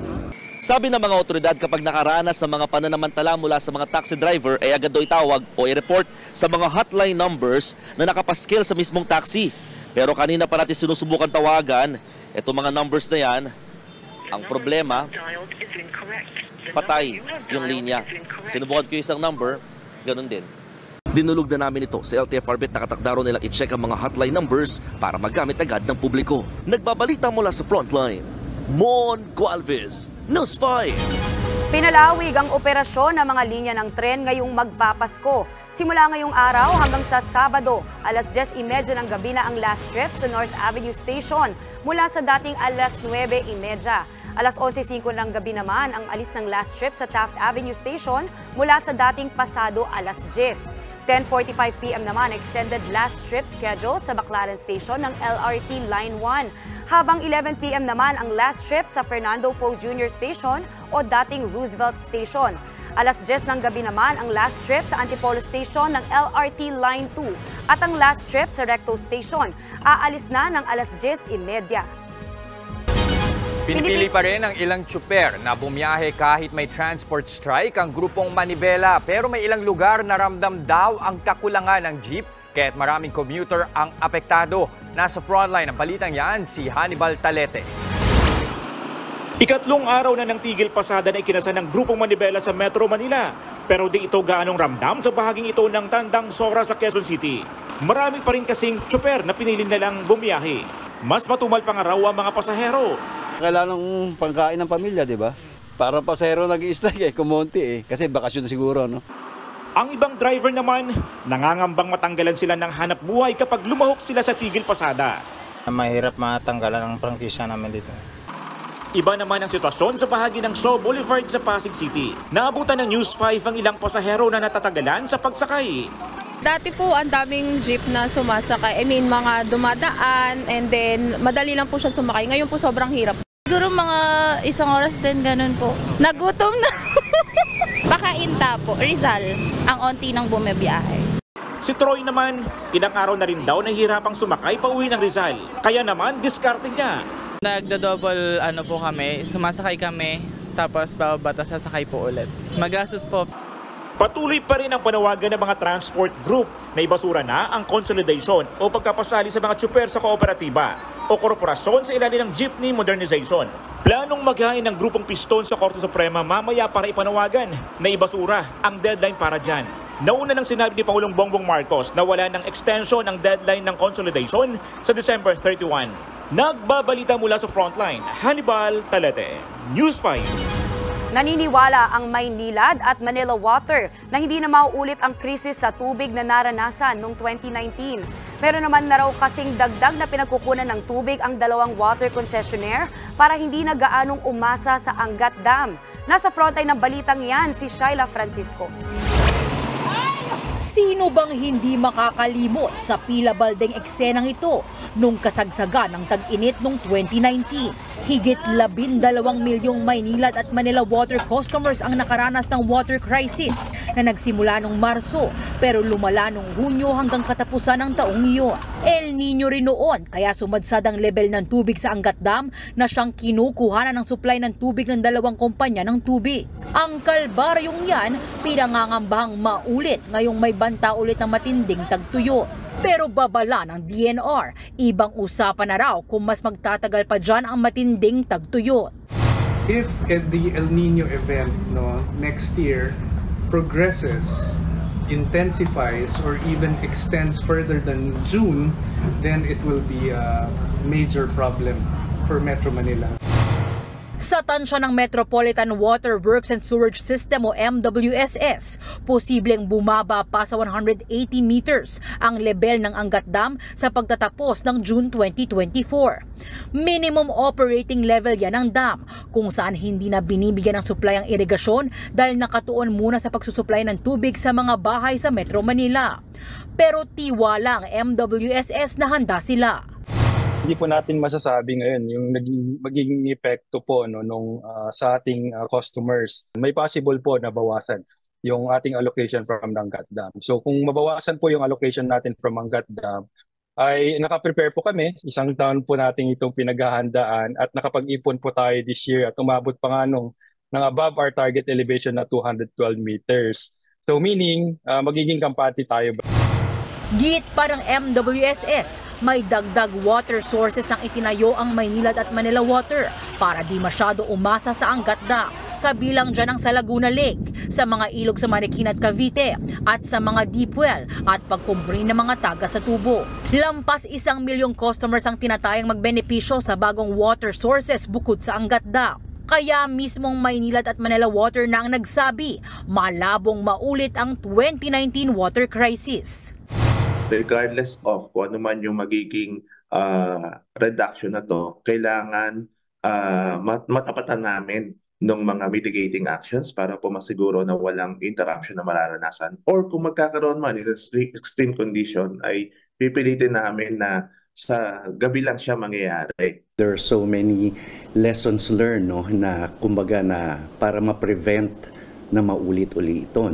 Sabi ng mga otoridad, kapag nakaranas ng mga pananamantala mula sa mga taxi driver, ay agad daw itawag o i-report sa mga hotline numbers na nakapaskil sa mismong taxi. Pero kanina pa natin sinusubukan tawagan, itong mga numbers na yan, ang problema, patay yung linya. Sinubukan ko yung isang number, ganun din. Dinulog na namin ito sa LTFRB at nakatakda raw nilang i-check ang mga hotline numbers para magamit agad ng publiko. Nagbabalita mula sa Frontline, Mon Gualvez, News 5. Pinalawig ang operasyon ng mga linya ng tren ngayong magpapasko. Simula ngayong araw hanggang sa Sabado, alas 10:30 ng gabi na ang last trip sa North Avenue Station mula sa dating alas 9:30. Alas 11:05 ng gabi naman ang alis ng last trip sa Taft Avenue Station mula sa dating pasado alas 10. 10:45 p.m. naman extended last trip schedule sa Baclaran Station ng LRT Line 1. Habang 11 p.m. naman ang last trip sa Fernando Poe Jr. Station o dating Roosevelt Station. Alas 10 ng gabi naman ang last trip sa Antipolo Station ng LRT Line 2 at ang last trip sa Recto Station. Aalis na ng alas 10:30. Pinipili pa rin ang ilang tsuper na bumiyahe kahit may transport strike ang grupong Manibela. Pero may ilang lugar na ramdam daw ang kakulangan ng jeep kaya't maraming commuter ang apektado. Nasa frontline ng balitang yan si Hannibal Talete. Ikatlong araw na ng tigil pasada na ikinasa ng grupong Manibela sa Metro Manila. Pero di ito gaanong ramdam sa bahaging ito ng Tandang Sora sa Quezon City. Marami pa rin kasing tsuper na pinili na lang bumiyahe. Mas matumal pa nga raw ang mga pasahero. Kailangan ng pangkain ng pamilya, di ba? Para pasahero nag-i-strike kumonti Kasi bakasyon na siguro, no? Ang ibang driver naman, nangangambang matanggalan sila ng hanap buhay kapag lumahok sila sa tigil pasada. Mahirap matanggalan ang prangkisa namin dito. Iba naman ang sitwasyon sa bahagi ng Shaw Boulevard sa Pasig City. Naabutan ng News 5 ang ilang pasahero na natatagalan sa pagsakay. Dati po ang daming jeep na sumasakay. Mga dumadaan and then madali lang po siya sumakay. Ngayon po sobrang hirap. Siguro mga 1 oras din ganun po. Nagutom na. Pakainta po, Rizal, ang onti ng bumibiyahe. Si Troy naman, ilang araw na rin daw nahihirapang sumakay pa uwi ng Rizal. Kaya naman, diskarte niya. Nagdo-double po kami, sumasakay kami, tapos bababa, sasakay po ulit. Magastos po. Patuloy pa rin ang panawagan ng mga transport group na ibasura na ang consolidation o pagkapasali sa mga tsuper sa kooperatiba o korporasyon sa ilalim ng jeepney modernization. Planong maghain ng grupong piston sa Korte Suprema mamaya para ipanawagan na ibasura ang deadline para dyan. Nauna nang sinabi ni Pangulong Bongbong Marcos na wala ng extension ng deadline ng consolidation sa December 31. Nagbabalita mula sa Frontline, Hannibal Talete, News 5. Naniniwala ang Maynilad at Manila Water na hindi na mauulit ang krisis sa tubig na naranasan noong 2019. Pero naman na raw kasing dagdag na pinagkukunan ng tubig ang dalawang water concessionaire para hindi na gaanong umasa sa Angat Dam. Nasa frontline ng balitang yan si Shaila Francisco. Sino bang hindi makakalimot sa pila-baldeng eksenang ito nung kasagsagan ng tag-init noong 2019? Higit 12 milyong Maynilad at Manila Water customers ang nakaranas ng water crisis na nagsimula noong Marso pero lumala noong Hunyo hanggang katapusan ng taong iyon. El Nino rin noon kaya sumadsad ang level ng tubig sa Angat Dam na siyang kinukuhanan ng supply ng tubig ng dalawang kumpanya ng tubig. Ang kalbaryong yan pinangangambahang maulit ngayong may banta ulit ng matinding tagtuyo. Pero babala ng DNR, ibang usapan na raw kung mas magtatagal pa dyan ang matinding tagtuyo. If the El Nino event next year progresses, intensifies, or even extends further than June, then it will be a major problem for Metro Manila. Sa tansya ng Metropolitan Water Works and Sewerage System o MWSS, posibleng bumaba pa sa 180 meters ang level ng Angat Dam sa pagtatapos ng June 2024. Minimum operating level yan ng dam kung saan hindi na binibigyan ng supply ang irigasyon dahil nakatuon muna sa pagsusupply ng tubig sa mga bahay sa Metro Manila. Pero tiwala ang MWSS na handa sila. Hindi po natin masasabi ngayon yung magiging epekto po sa ating customers. May possible po na bawasan yung ating allocation from Angat Dam. So kung mabawasan po yung allocation natin from Angat Dam, ay nakaprepare po kami. 1 taon po natin itong pinaghahandaan at nakapag-ipon po tayo this year at umabot pa nga ng above our target elevation na 212 meters. So meaning, magiging kampante tayo. Git parang MWSS, may dagdag water sources nang itinayo ang Maynilad at Manila Water para di masyado umasa sa Angat Dam. Kabilang dyan ang sa Laguna Lake, sa mga ilog sa Marikina at Cavite, at sa mga deep well at pagkumpuni ng mga taga sa tubo. Lampas 1 milyong customers ang tinatayang magbenepisyo sa bagong water sources bukod sa Angat Dam. Kaya mismong Maynilad at Manila Water na ang nagsabi, malabong maulit ang 2019 water crisis. Regardless of kung ano man yung magiging reduction na to, kailangan matapatan namin ng mga mitigating actions para po masiguro na walang interruption na mararanasan. Or kung magkakaroon man in extreme condition, ay pipilitin namin na sa gabi lang siya mangyayari. There are so many lessons learned na kumbaga na para ma-prevent na maulit-uli ito.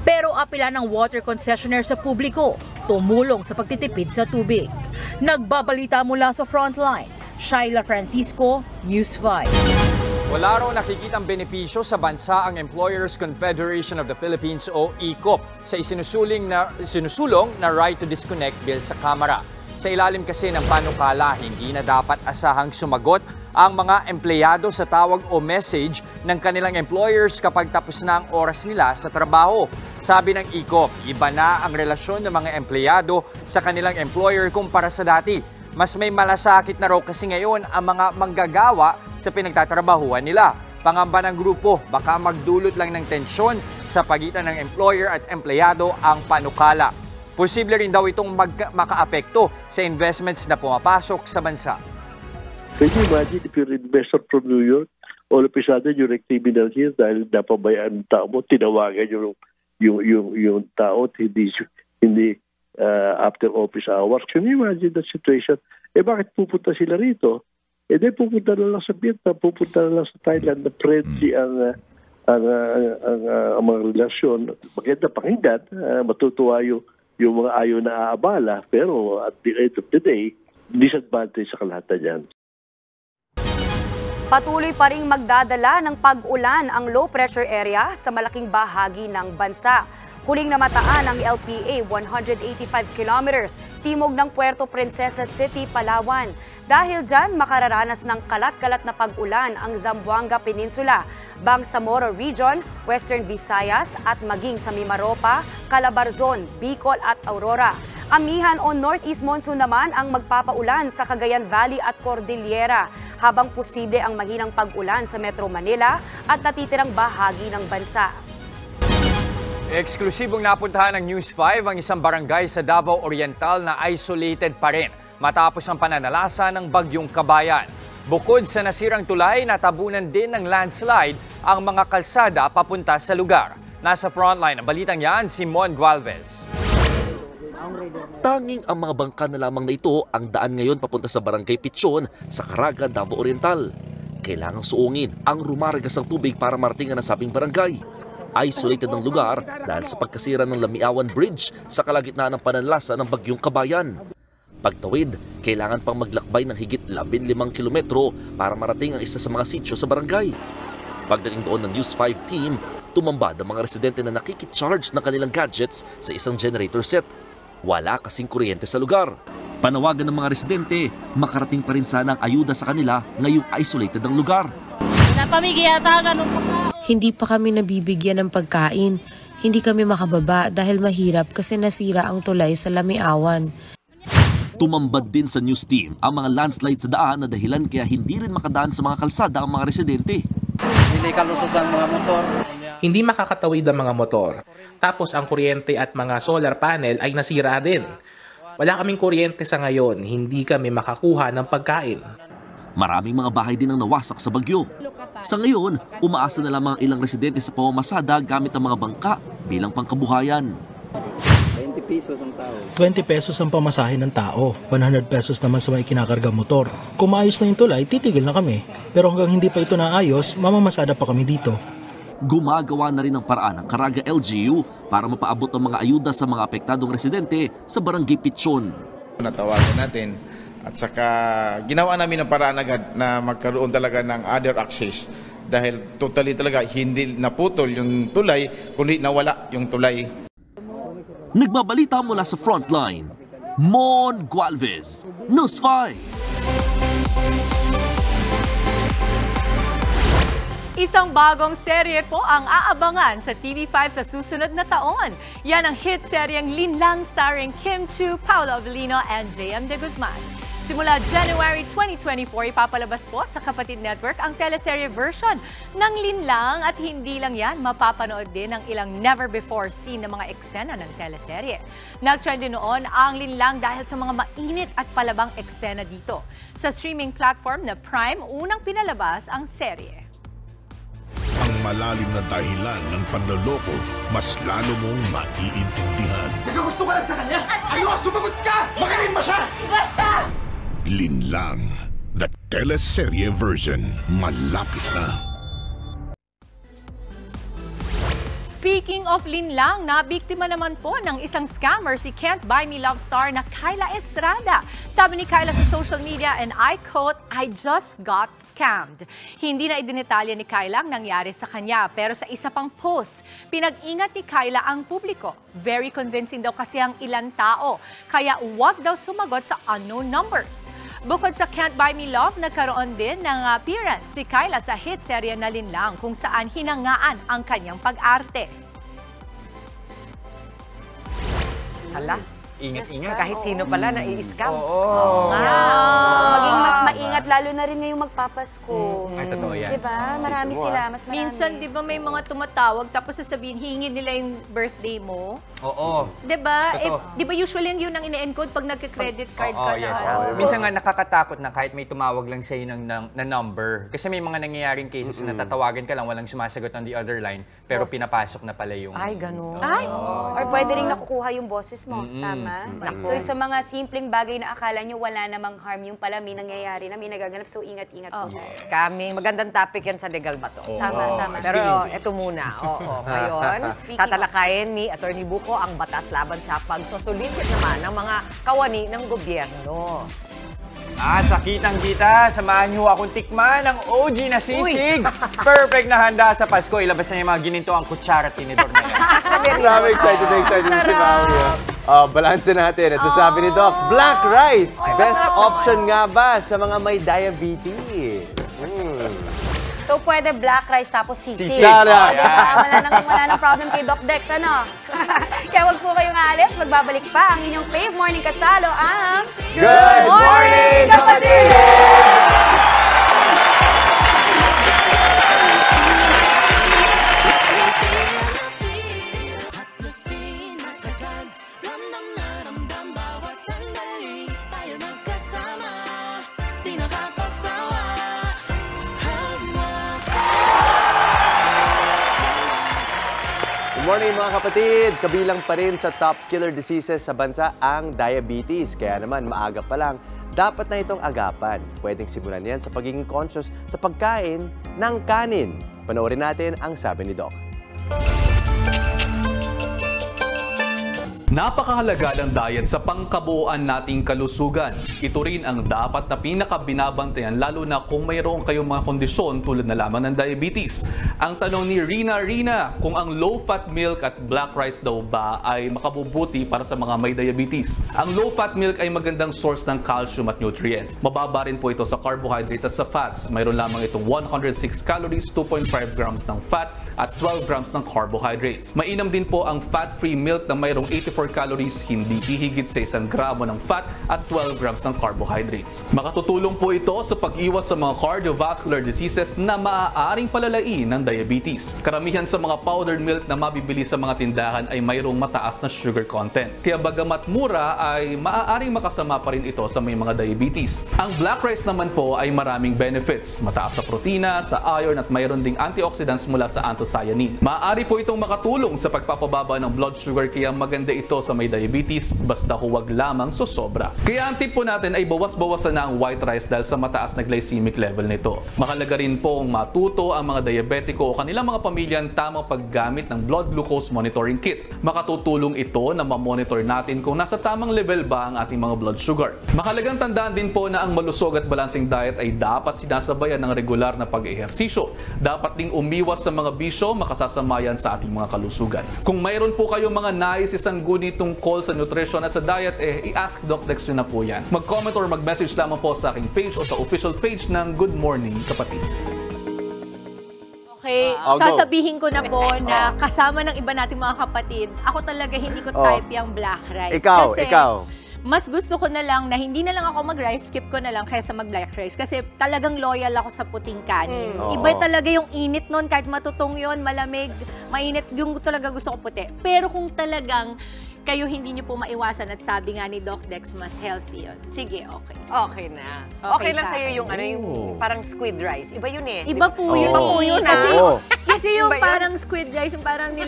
Pero apela ng water concessionaire sa publiko, tumulong sa pagtitipid sa tubig. Nagbabalita mula sa Frontline, Shaila Francisco, News 5. Wala raw nakikitang benepisyo sa bansa ang Employers Confederation of the Philippines o ECOP sa isinusulong na right to disconnect bill sa Kamara. Sa ilalim kasi ng panukala, hindi na dapat asahang sumagot ang mga empleyado sa tawag o message ng kanilang employers kapag tapos na ang oras nila sa trabaho. Sabi ng ECOP, iba na ang relasyon ng mga empleyado sa kanilang employer kumpara sa dati. Mas may malasakit na raw kasi ngayon ang mga manggagawa sa pinagtatrabahuan nila. Pangamba ng grupo, baka magdulot lang ng tensyon sa pagitan ng employer at empleyado ang panukala. Posible rin daw itong makaapekto sa investments na pumapasok sa bansa. Can you imagine if you're an investor from New York, all of a sudden you're a criminal here dahil napabayaan ng tao mo, tinawagan yung tao at hindi after office hours. Can you imagine that situation? Bakit pupunta sila rito? Then pupunta na lang sa Vietnam, pupunta na lang sa Thailand, na friendly ang mga relasyon. Maganda pakinggan, matutuwa yung mga ayaw na aabala, pero at the end of the day, disadvantage sa kalahatan yan. Patuloy pa ring magdadala ng pag-ulan ang low pressure area sa malaking bahagi ng bansa. Huling namataan ang LPA 185 kilometers timog ng Puerto Princesa City, Palawan. Dahil dyan, makararanas ng kalat-kalat na pag-ulan ang Zamboanga Peninsula, Bangsamoro Region, Western Visayas at maging sa Mimaropa, Calabarzon, Bicol at Aurora. Amihan o northeast monsoon naman ang magpapaulan sa Cagayan Valley at Cordillera, habang posible ang mahinang pag-ulan sa Metro Manila at natitirang bahagi ng bansa. Eksklusibong napuntahan ng News 5 ang isang barangay sa Davao Oriental na isolated pa rin matapos ang pananalasa ng Bagyong Kabayan. Bukod sa nasirang tulay, natabunan din ng landslide ang mga kalsada papunta sa lugar. Nasa frontline ng balitang yan, si Mon Gualvez. Tanging ang mga bangka na lamang na ito ang daan ngayon papunta sa Barangay Pichon sa Caraga, Davao Oriental. Kailangang suungin ang rumaragas ng tubig para marating ang nasabing barangay. Isolated ng lugar dahil sa pagkasira ng Lamiawan Bridge sa kalagitnaan ng pananalasa ng Bagyong Kabayan. Pagtawid, kailangan pang maglakbay ng higit 15 kilometro para marating ang isa sa mga sityo sa barangay. Pagdating doon ng News 5 team, tumambad ang mga residente na nakikicharge ng kanilang gadgets sa isang generator set. Wala kasing kuryente sa lugar. Panawagan ng mga residente, makarating pa rin sana ang ayuda sa kanila ngayong isolated ang lugar. Hindi pa kami nabibigyan ng pagkain. Hindi kami makababa dahil mahirap kasi nasira ang tulay sa Lamiawan. Tumambad din sa news team ang mga landslide sa daan na dahilan kaya hindi rin makadaan sa mga kalsada ang mga residente. Hindi kalusot ang mga motor. Hindi makakatawid ang mga motor. Tapos ang kuryente at mga solar panel ay nasira din. Wala kaming kuryente sa ngayon, hindi kami makakuha ng pagkain. Maraming mga bahay din ang nawasak sa bagyo. Sa ngayon, umaasa na lamang ilang residente sa pamamasada gamit ang mga bangka bilang pangkabuhayan. 20 pesos ang tao. 20 pesos ang pamasahe ng tao. 100 pesos naman sa may kinakarga motor. Kung maayos na yung tulay, titigil na kami. Pero hanggang hindi pa ito naayos, mamamasada pa kami dito. Gumagawa na rin ng paraan ng Caraga LGU para mapaabot ang mga ayuda sa mga apektadong residente sa Barangay Pichon. Natawagan natin at saka ginawa namin ng paraan agad na magkaroon talaga ng other access dahil totally talaga hindi naputol yung tulay kundi nawala yung tulay. Nagbabalita mula sa frontline, Mon Gualvez, News 5. Isang bagong serye po ang aabangan sa TV5 sa susunod na taon. Yan ang hit seryeng Linlang starring Kim Chiu, Paolo Avellino and JM De Guzman. Simula January 2024, ipapalabas po sa Kapatid Network ang teleserye version ng Linlang at hindi lang yan, mapapanood din ang ilang never-before-seen na mga eksena ng teleserye. Nag-trend din noon ang Linlang dahil sa mga mainit at palabang eksena dito. Sa streaming platform na Prime, unang pinalabas ang serye. Ang malalim na dahilan ng panloloko, mas lalo mong maiintindihan. Nagkagusto ka lang sa kanya? Ayos, sumagot ka! Magaling ba siya? Iba siya! Linlang, the teleserye version, malapit na. Speaking of Linlang, nabiktima naman po ng isang scammer si Can't Buy Me Love star na Kyla Estrada. Sabi ni Kyla sa social media, and I quote, "I just got scammed." Hindi na idinetalya ni Kyla ang nangyari sa kanya, pero sa isa pang post, pinag-ingat ni Kyla ang publiko. Very convincing daw kasi ang ilang tao, kaya huwag daw sumagot sa unknown numbers. Bukod sa Can't Buy Me Love, nagkaroon din ng appearance si Kyla sa hit serye na Linlang kung saan hinangaan ang kanyang pag-arte. Hala. Ingat-ingat. Kahit sino pala nai-scam. Oo. Maging mas maingat, lalo na rin ngayong magpapasko. Ay, totoo yan. Diba? Marami sila, mas marami. Minsan, di ba may mga tumatawag tapos sasabihin, hingin nila yung birthday mo? Oo. Diba? Totoo. Di ba usually yung yun ang ine-encode pag nagka-credit card ka na? Yes. Minsan nga nakakatakot na kahit may tumawag lang sa'yo na number. Kasi may mga nangyayaring cases na tatawagan ka lang, walang sumasagot on the other line, pero pinapasok na pala yung... Ay, ganun. Ay, or pwede rin nakukuha yung boses mo. Tama? So sa mga simpleng bagay na akala nyo wala namang harm, yung pala may nangyayari na, may nagaganap. So ingat-ingat po. Scamming. Magandang topic yan sa legal ba to? Tama. Pero ito muna. Ngayon, tatalakayin ni Atty. Buko ang batas laban sa pagsosolicit naman ng mga kawani ng gobyerno. Sa kitang-kita, samahan niyo akong tikman ng OG na sisig. Perfect na handa sa Pasko. Ilabas na yung mga gininto ang kutsara at tinidor na yan. Grabe excited si Mami. Balanse natin. At sasabi ni Doc, black rice. Best option nga ba sa mga may diabetes? So pwede black rice tapos sisig. Wala nang problem kay Doc Dex, ano? Kaya wag po kayong alis, magbabalik pa ang inyong fave morning kasalo, ang Good Morning Kapatids! Good morning mga kapatid! Kabilang pa rin sa top killer diseases sa bansa ang diabetes. Kaya naman maaga pa lang, dapat na itong agapan. Pwedeng simulan yan sa pagiging conscious sa pagkain ng kanin. Panoorin natin ang sabi ni Doc. Napakahalaga ng diet sa pangkabuuan nating kalusugan. Ito rin ang dapat na pinakabinabantayan lalo na kung mayroon kayong mga kondisyon tulad na lamang ng diabetes. Ang tanong ni Rina, kung ang low-fat milk at black rice daw ba ay makabubuti para sa mga may diabetes? Ang low-fat milk ay magandang source ng calcium at nutrients. Mababa rin po ito sa carbohydrates at sa fats. Mayroon lamang itong 106 calories, 2.5 grams ng fat at 12 grams ng carbohydrates. Mainam din po ang fat-free milk na mayroong 84 calories, hindi hihigit sa 1 gramo ng fat at 12 grams ng carbohydrates. Makatutulong po ito sa pag-iwas sa mga cardiovascular diseases na maaaring palalain ng diabetes. Karamihan sa mga powdered milk na mabibili sa mga tindahan ay mayroong mataas na sugar content. Kaya bagamat mura ay maaaring makasama pa rin ito sa may mga diabetes. Ang black rice naman po ay maraming benefits. Mataas sa protina, sa iron at mayroon ding antioxidants mula sa anthocyanin. Maaari po itong makatulong sa pagpapababa ng blood sugar kaya maganda ito sa may diabetes basta huwag lamang sosobra. Kaya ang tip po natin ay bawas-bawasan na ang white rice dahil sa mataas na glycemic level nito. Mahalaga rin pong matuto ang mga diabetiko o kanilang mga pamilya ang tamang paggamit ng blood glucose monitoring kit. Makatutulong ito na ma-monitor natin kung nasa tamang level ba ang ating mga blood sugar. Mahalagang tandaan din po na ang malusog at balancing diet ay dapat sinasabayan ng regular na pag-ehersisyo. Dapat ding umiwas sa mga bisyo makasasamayan sa ating mga kalusugan. Kung mayroon po kayong mga nais isang good tungkol sa nutrition at sa diet, i-ask Doc Dex nyo na po yan. Mag-comment or mag-message lamang po sa aking page o sa official page ng Good Morning Kapatid. Okay, sasabihin ko na po na kasama ng iba nating mga kapatid, ako talaga hindi ko type yung black rice. Ikaw. Mas gusto ko na lang na hindi na lang ako mag-rice, skip ko na lang kaysa mag-black rice. Kasi talagang loyal ako sa puting kanin. Iba talaga yung init nun, kahit matutong yun, malamig, mainit, yung talaga gusto ko puti. Pero kung talagang kayo hindi nyo po maiwasan at sabi nga ni Doc Dex, mas healthy yun. Sige, okay. Okay na. Okay lang sa'yo yung, yung parang squid rice. Iba yun eh. Iba po yun. Iba po yun. Kasi yung parang squid rice, yung parang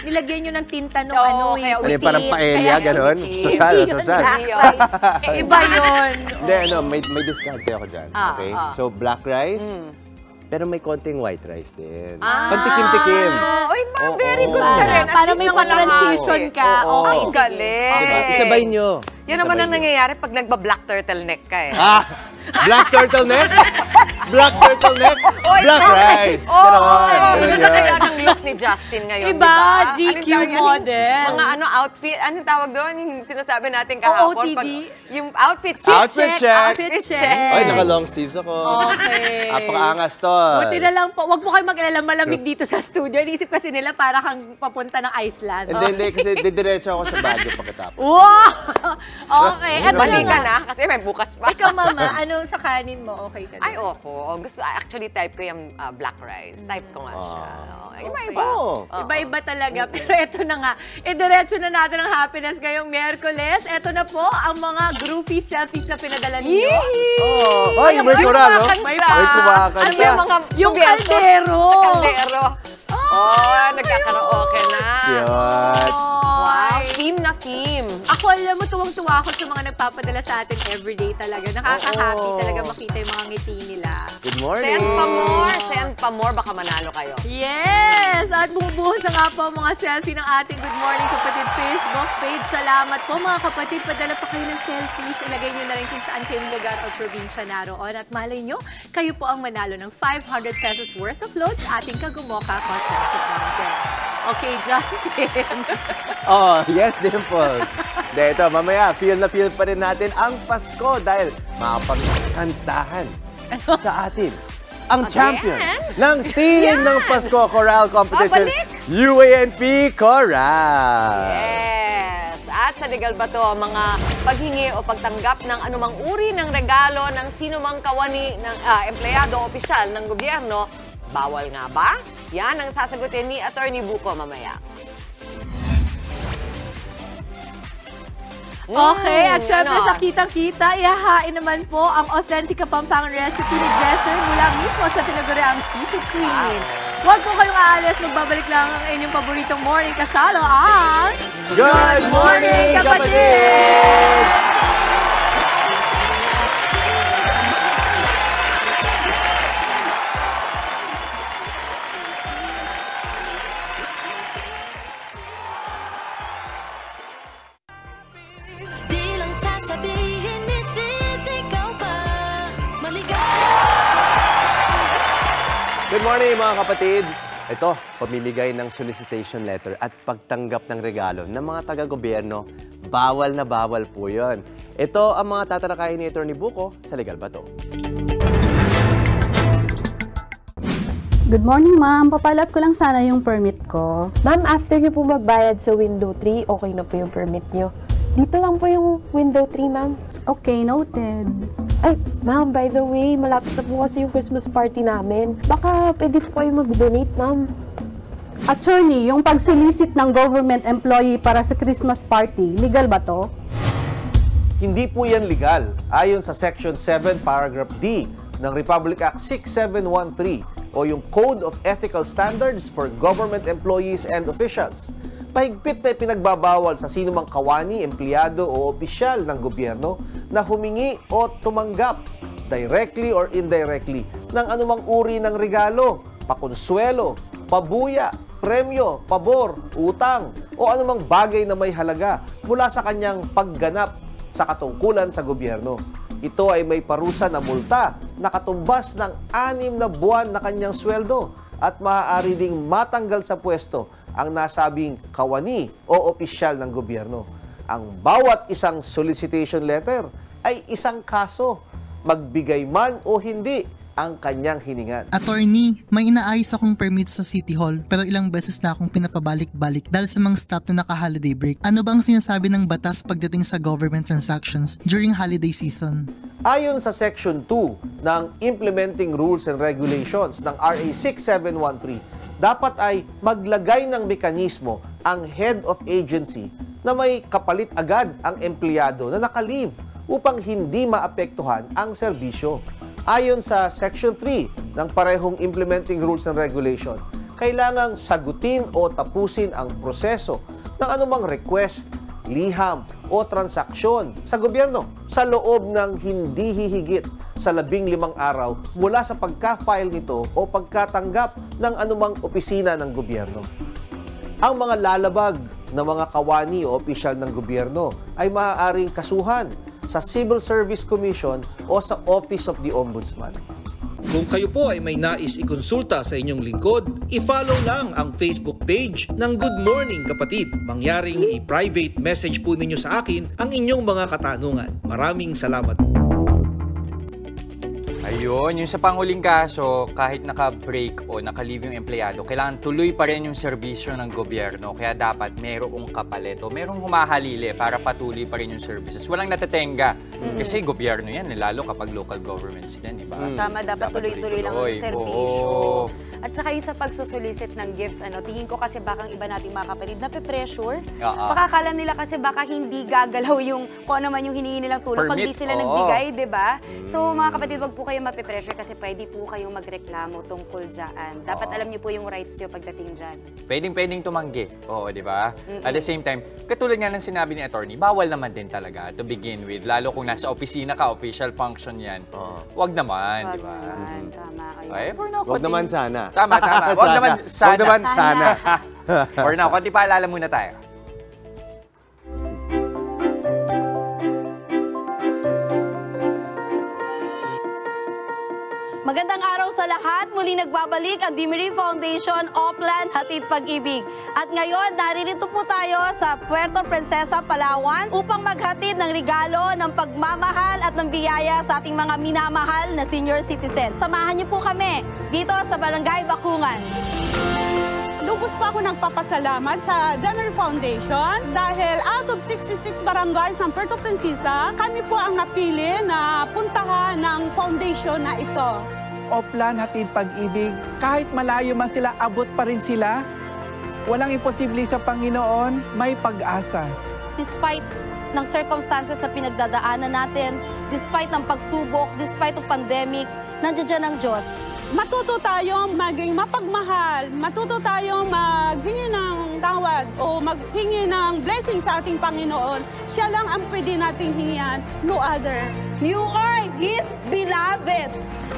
nilagyan nyo ng tinta nung parang paella, gano'n? Sosal. Iba yun. Hindi, may diskarte ako dyan. Okay? So, black rice, pero may konting white rice din. Pantikim-tikim. Very good ka rin. Para may transition ka. Okay, galing. Isabay nyo. Yan naman ang nangyayari pag nagba-black turtleneck ka eh. Black turtleneck? Black turtleneck? Oy, Black rice. Ganon. Ganda kaya ng look ni Justin ngayon, Iba, diba? GQ Anong tawag yan? model. Mga outfit, anong tawag doon? Yung sinasabi natin kahapon. OOTD. Yung outfit check. Outfit check. Outfit check. Ay, naka-long sleeves ako. Okay. Napakaangas to. Buti na lang po. Huwag mo kayo mag-alala, malamig dito sa studio. Iniisip kasi nila para kang papunta ng Iceland. Hindi, kasi didiretso ako sa Baguio pagkatapos. Wow! Okay. Eto Balik ka nga. na kasi may bukas pa. Ikaw, Mama, ano sa kanin mo? Okay ka na? Ay, opo. Actually, type ko yung black rice. Type ko nga siya. Iba-iba. Iba-iba talaga. Pero ito na nga. Diretso na natin ang happiness ngayong Miyerkules. Ito na po ang mga groupie selfies na pinadala ninyo. Ay, may coral, no? May kumakanta. Ano yung mga yung kaldero. Kaldero. Nagkakaraoke na. Cute. Wow, theme na theme. Ako, alam mo, tuwang-tuwa ako sa mga nagpapadala sa atin everyday talaga. Nakaka-happy talaga makita yung mga ngiti nila. Good morning. Send pa more, baka manalo kayo. Yes! At bumubuhos na nga po ang mga selfie ng ating Good Morning Kapatid Facebook page. Salamat po mga kapatid. Padala pa kayo ng selfies. Ilagay nyo na rin kung saan kayong lugar o probinsya naroon. At malay nyo, kayo po ang manalo ng 500 pesos worth of loads ating Kagumoka Cosmetic Mountain. Okay, Justin. Yes, Dimples. Ito, mamaya, feel na feel pa rin natin ang Pasko dahil makapagkantahan sa atin ang champion ng Tinig ng Pasko Choral Competition, UANP Choral. Yes! At sa Legal Bato, mga paghingi o pagtanggap ng anumang uri ng regalo ng sinumang kawani ng empleyado o opisyal ng gobyerno, bawal nga ba? Yan ang sasagutin ni Attorney Buko mamaya. Okay, at syempre sa kitang-kita, ihahain naman po ang authentic Kapampangan recipe ni Jesser mula mismo sa tinaguriang Sisig Queen. Huwag po kayong aalis, magbabalik lang ang inyong paboritong morning kasalo ang Good Morning Kapatid! Good morning mga kapatid! Ito, pamimigay ng solicitation letter at pagtanggap ng regalo ng mga taga-gobyerno, bawal na bawal po yun. Ito ang mga tatalakayin ni Attorney Buko sa Legal Bato. Good morning, ma'am. Papalap ko lang sana yung permit ko. Ma'am, after niyo po magbayad sa window 3, okay na po yung permit niyo. Dito lang po yung window 3, ma'am. Okay, noted. Ay, ma'am, by the way, malapit na po kasi yung Christmas party namin. Baka pwede po kayo mag-donate, ma'am. Attorney, yung pag-solicit ng government employee para sa Christmas party, legal ba to? Hindi po yan legal. Ayon sa Section 7, Paragraph D ng Republic Act 6713 o yung Code of Ethical Standards for Government Employees and Officials. Pahigpit na ipinagbabawal sa sinumang kawani, empleyado o opisyal ng gobyerno na humingi o tumanggap, directly or indirectly, ng anumang uri ng regalo, pakonsuelo, pabuya, premyo, pabor, utang, o anumang bagay na may halaga mula sa kanyang pagganap sa katungkulan sa gobyerno. Ito ay may parusa na multa na katumbas ng 6 na buwan na kanyang sweldo at maaari ding matanggal sa pwesto ang nasabing kawani o opisyal ng gobyerno. Ang bawat isang solicitation letter ay isang kaso, magbigay man o hindi ang kanyang hiningan. Attorney, may inaayos akong permit sa City Hall pero ilang beses na akong pinapabalik-balik dahil sa mga staff na naka-holiday break. Ano ba ang sinasabi ng batas pagdating sa government transactions during holiday season? Ayon sa Section 2 ng Implementing Rules and Regulations ng RA 6713, dapat ay maglagay ng mekanismo ang head of agency na may kapalit agad ang empleyado na naka-leave upang hindi maapektuhan ang serbisyo. Ayon sa Section 3 ng parehong Implementing Rules and Regulation, kailangang sagutin o tapusin ang proseso ng anumang request, liham o transaksyon sa gobyerno sa loob ng hindi hihigit sa 15 araw mula sa pagka-file nito o pagkatanggap ng anumang opisina ng gobyerno. Ang mga lalabag na mga kawani o opisyal ng gobyerno ay maaaring kasuhan sa Civil Service Commission o sa Office of the Ombudsman. Kung kayo po ay may nais ikonsulta sa inyong lingkod, i-follow lang ang Facebook page ng Good Morning Kapatid. Mangyaring i-private message po ninyo sa akin ang inyong mga katanungan. Maraming salamat po. Ayun, yung sa panghuling kaso, kahit naka-break o naka-leave yung empleyado, kailangan tuloy pa rin yung serbisyo ng gobyerno. Kaya dapat merong kapalit o merong humahalili para patuloy pa rin yung services. Walang natatenga. Kasi gobyerno yan, lalo kapag local governments din, di ba? Tama, dapat tuloy-tuloy lang ang serbisyo. At saka yung sa pagsusolicit ng gifts, tingin ko kasi baka iba nating mga kapatid nape-pressure. Baka akala nila kasi baka hindi gagalaw yung kung ano man yung hinihingi nilang tulong pag di sila nagbigay, di ba? So mga kapatid, wag po kayo mape-pressure kasi pwede po kayong magreklamo tungkol dyan. Dapat alam niyo po yung rights niyo pagdating dyan. Pwedeng tumanggi. Oo, di ba? At the same time, katulad nga ng sinabi ni attorney, bawal naman din talaga to begin with. Lalo kung nasa opisina ka, official function yan. Wag naman, di ba? Tama kayo. Wag naman sana. Tama. Wag naman sana. Wag naman sana. For now, konti paalala muna tayo. Magandang araw sa lahat. Muli nagbabalik ang Dimiri Foundation Oplan Hatid Pag-ibig. At ngayon, naririto po tayo sa Puerto Princesa, Palawan upang maghatid ng regalo, ng pagmamahal at ng biyaya sa ating mga minamahal na senior citizen. Samahan niyo po kami dito sa Barangay Bakungan. Lubos pa ako nagpapasalamat sa Dimiri Foundation dahil out of 66 barangays ng Puerto Princesa, kami po ang napili na puntahan ng foundation na ito. Oplan Hatid Pag-ibig, kahit malayo man sila, abot pa rin sila. Walang imposible sa Panginoon, may pag-asa. Despite ng circumstances na pinagdadaanan natin, despite ng pagsubok, despite ng pandemic, nandiyan dyan ang Diyos. Matuto tayong maging mapagmahal, matuto tayong maghingi ng tawad o maghingi ng blessing sa ating Panginoon. Siya lang ang pwede nating hingian, no other. You are His beloved.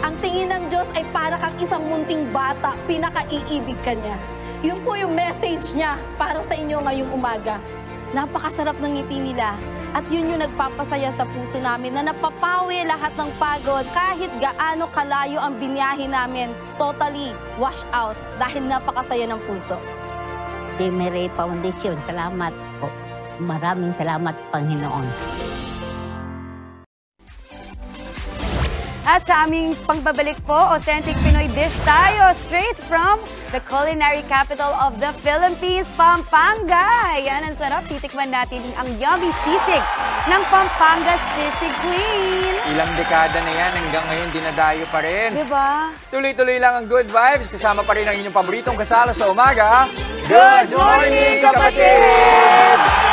Ang tingin ng Diyos ay para kang isang munting bata, pinakaiibig ka niya. Yun po yung message niya para sa inyo ngayong umaga. Napakasarap ng ngiti nila. At yun yung nagpapasaya sa puso namin na napapawi lahat ng pagod kahit gaano kalayo ang binyahe namin. Totally wash out dahil napakasaya ng puso. Dimiri Foundation, salamat po. Maraming salamat, Panginoon. At sa aming pagbabalik po, authentic Pinoy dish tayo straight from the culinary capital of the Philippines, Pampanga. Yan ang sarap. Titikman natin ang yummy sisig ng Pampanga Sisig Queen. Ilang dekada na yan, hanggang ngayon dinadayo pa rin. Diba? Tuloy-tuloy lang ang good vibes. Kasama pa rin ang inyong paboritong kasalo sa umaga. Good morning, kapatid!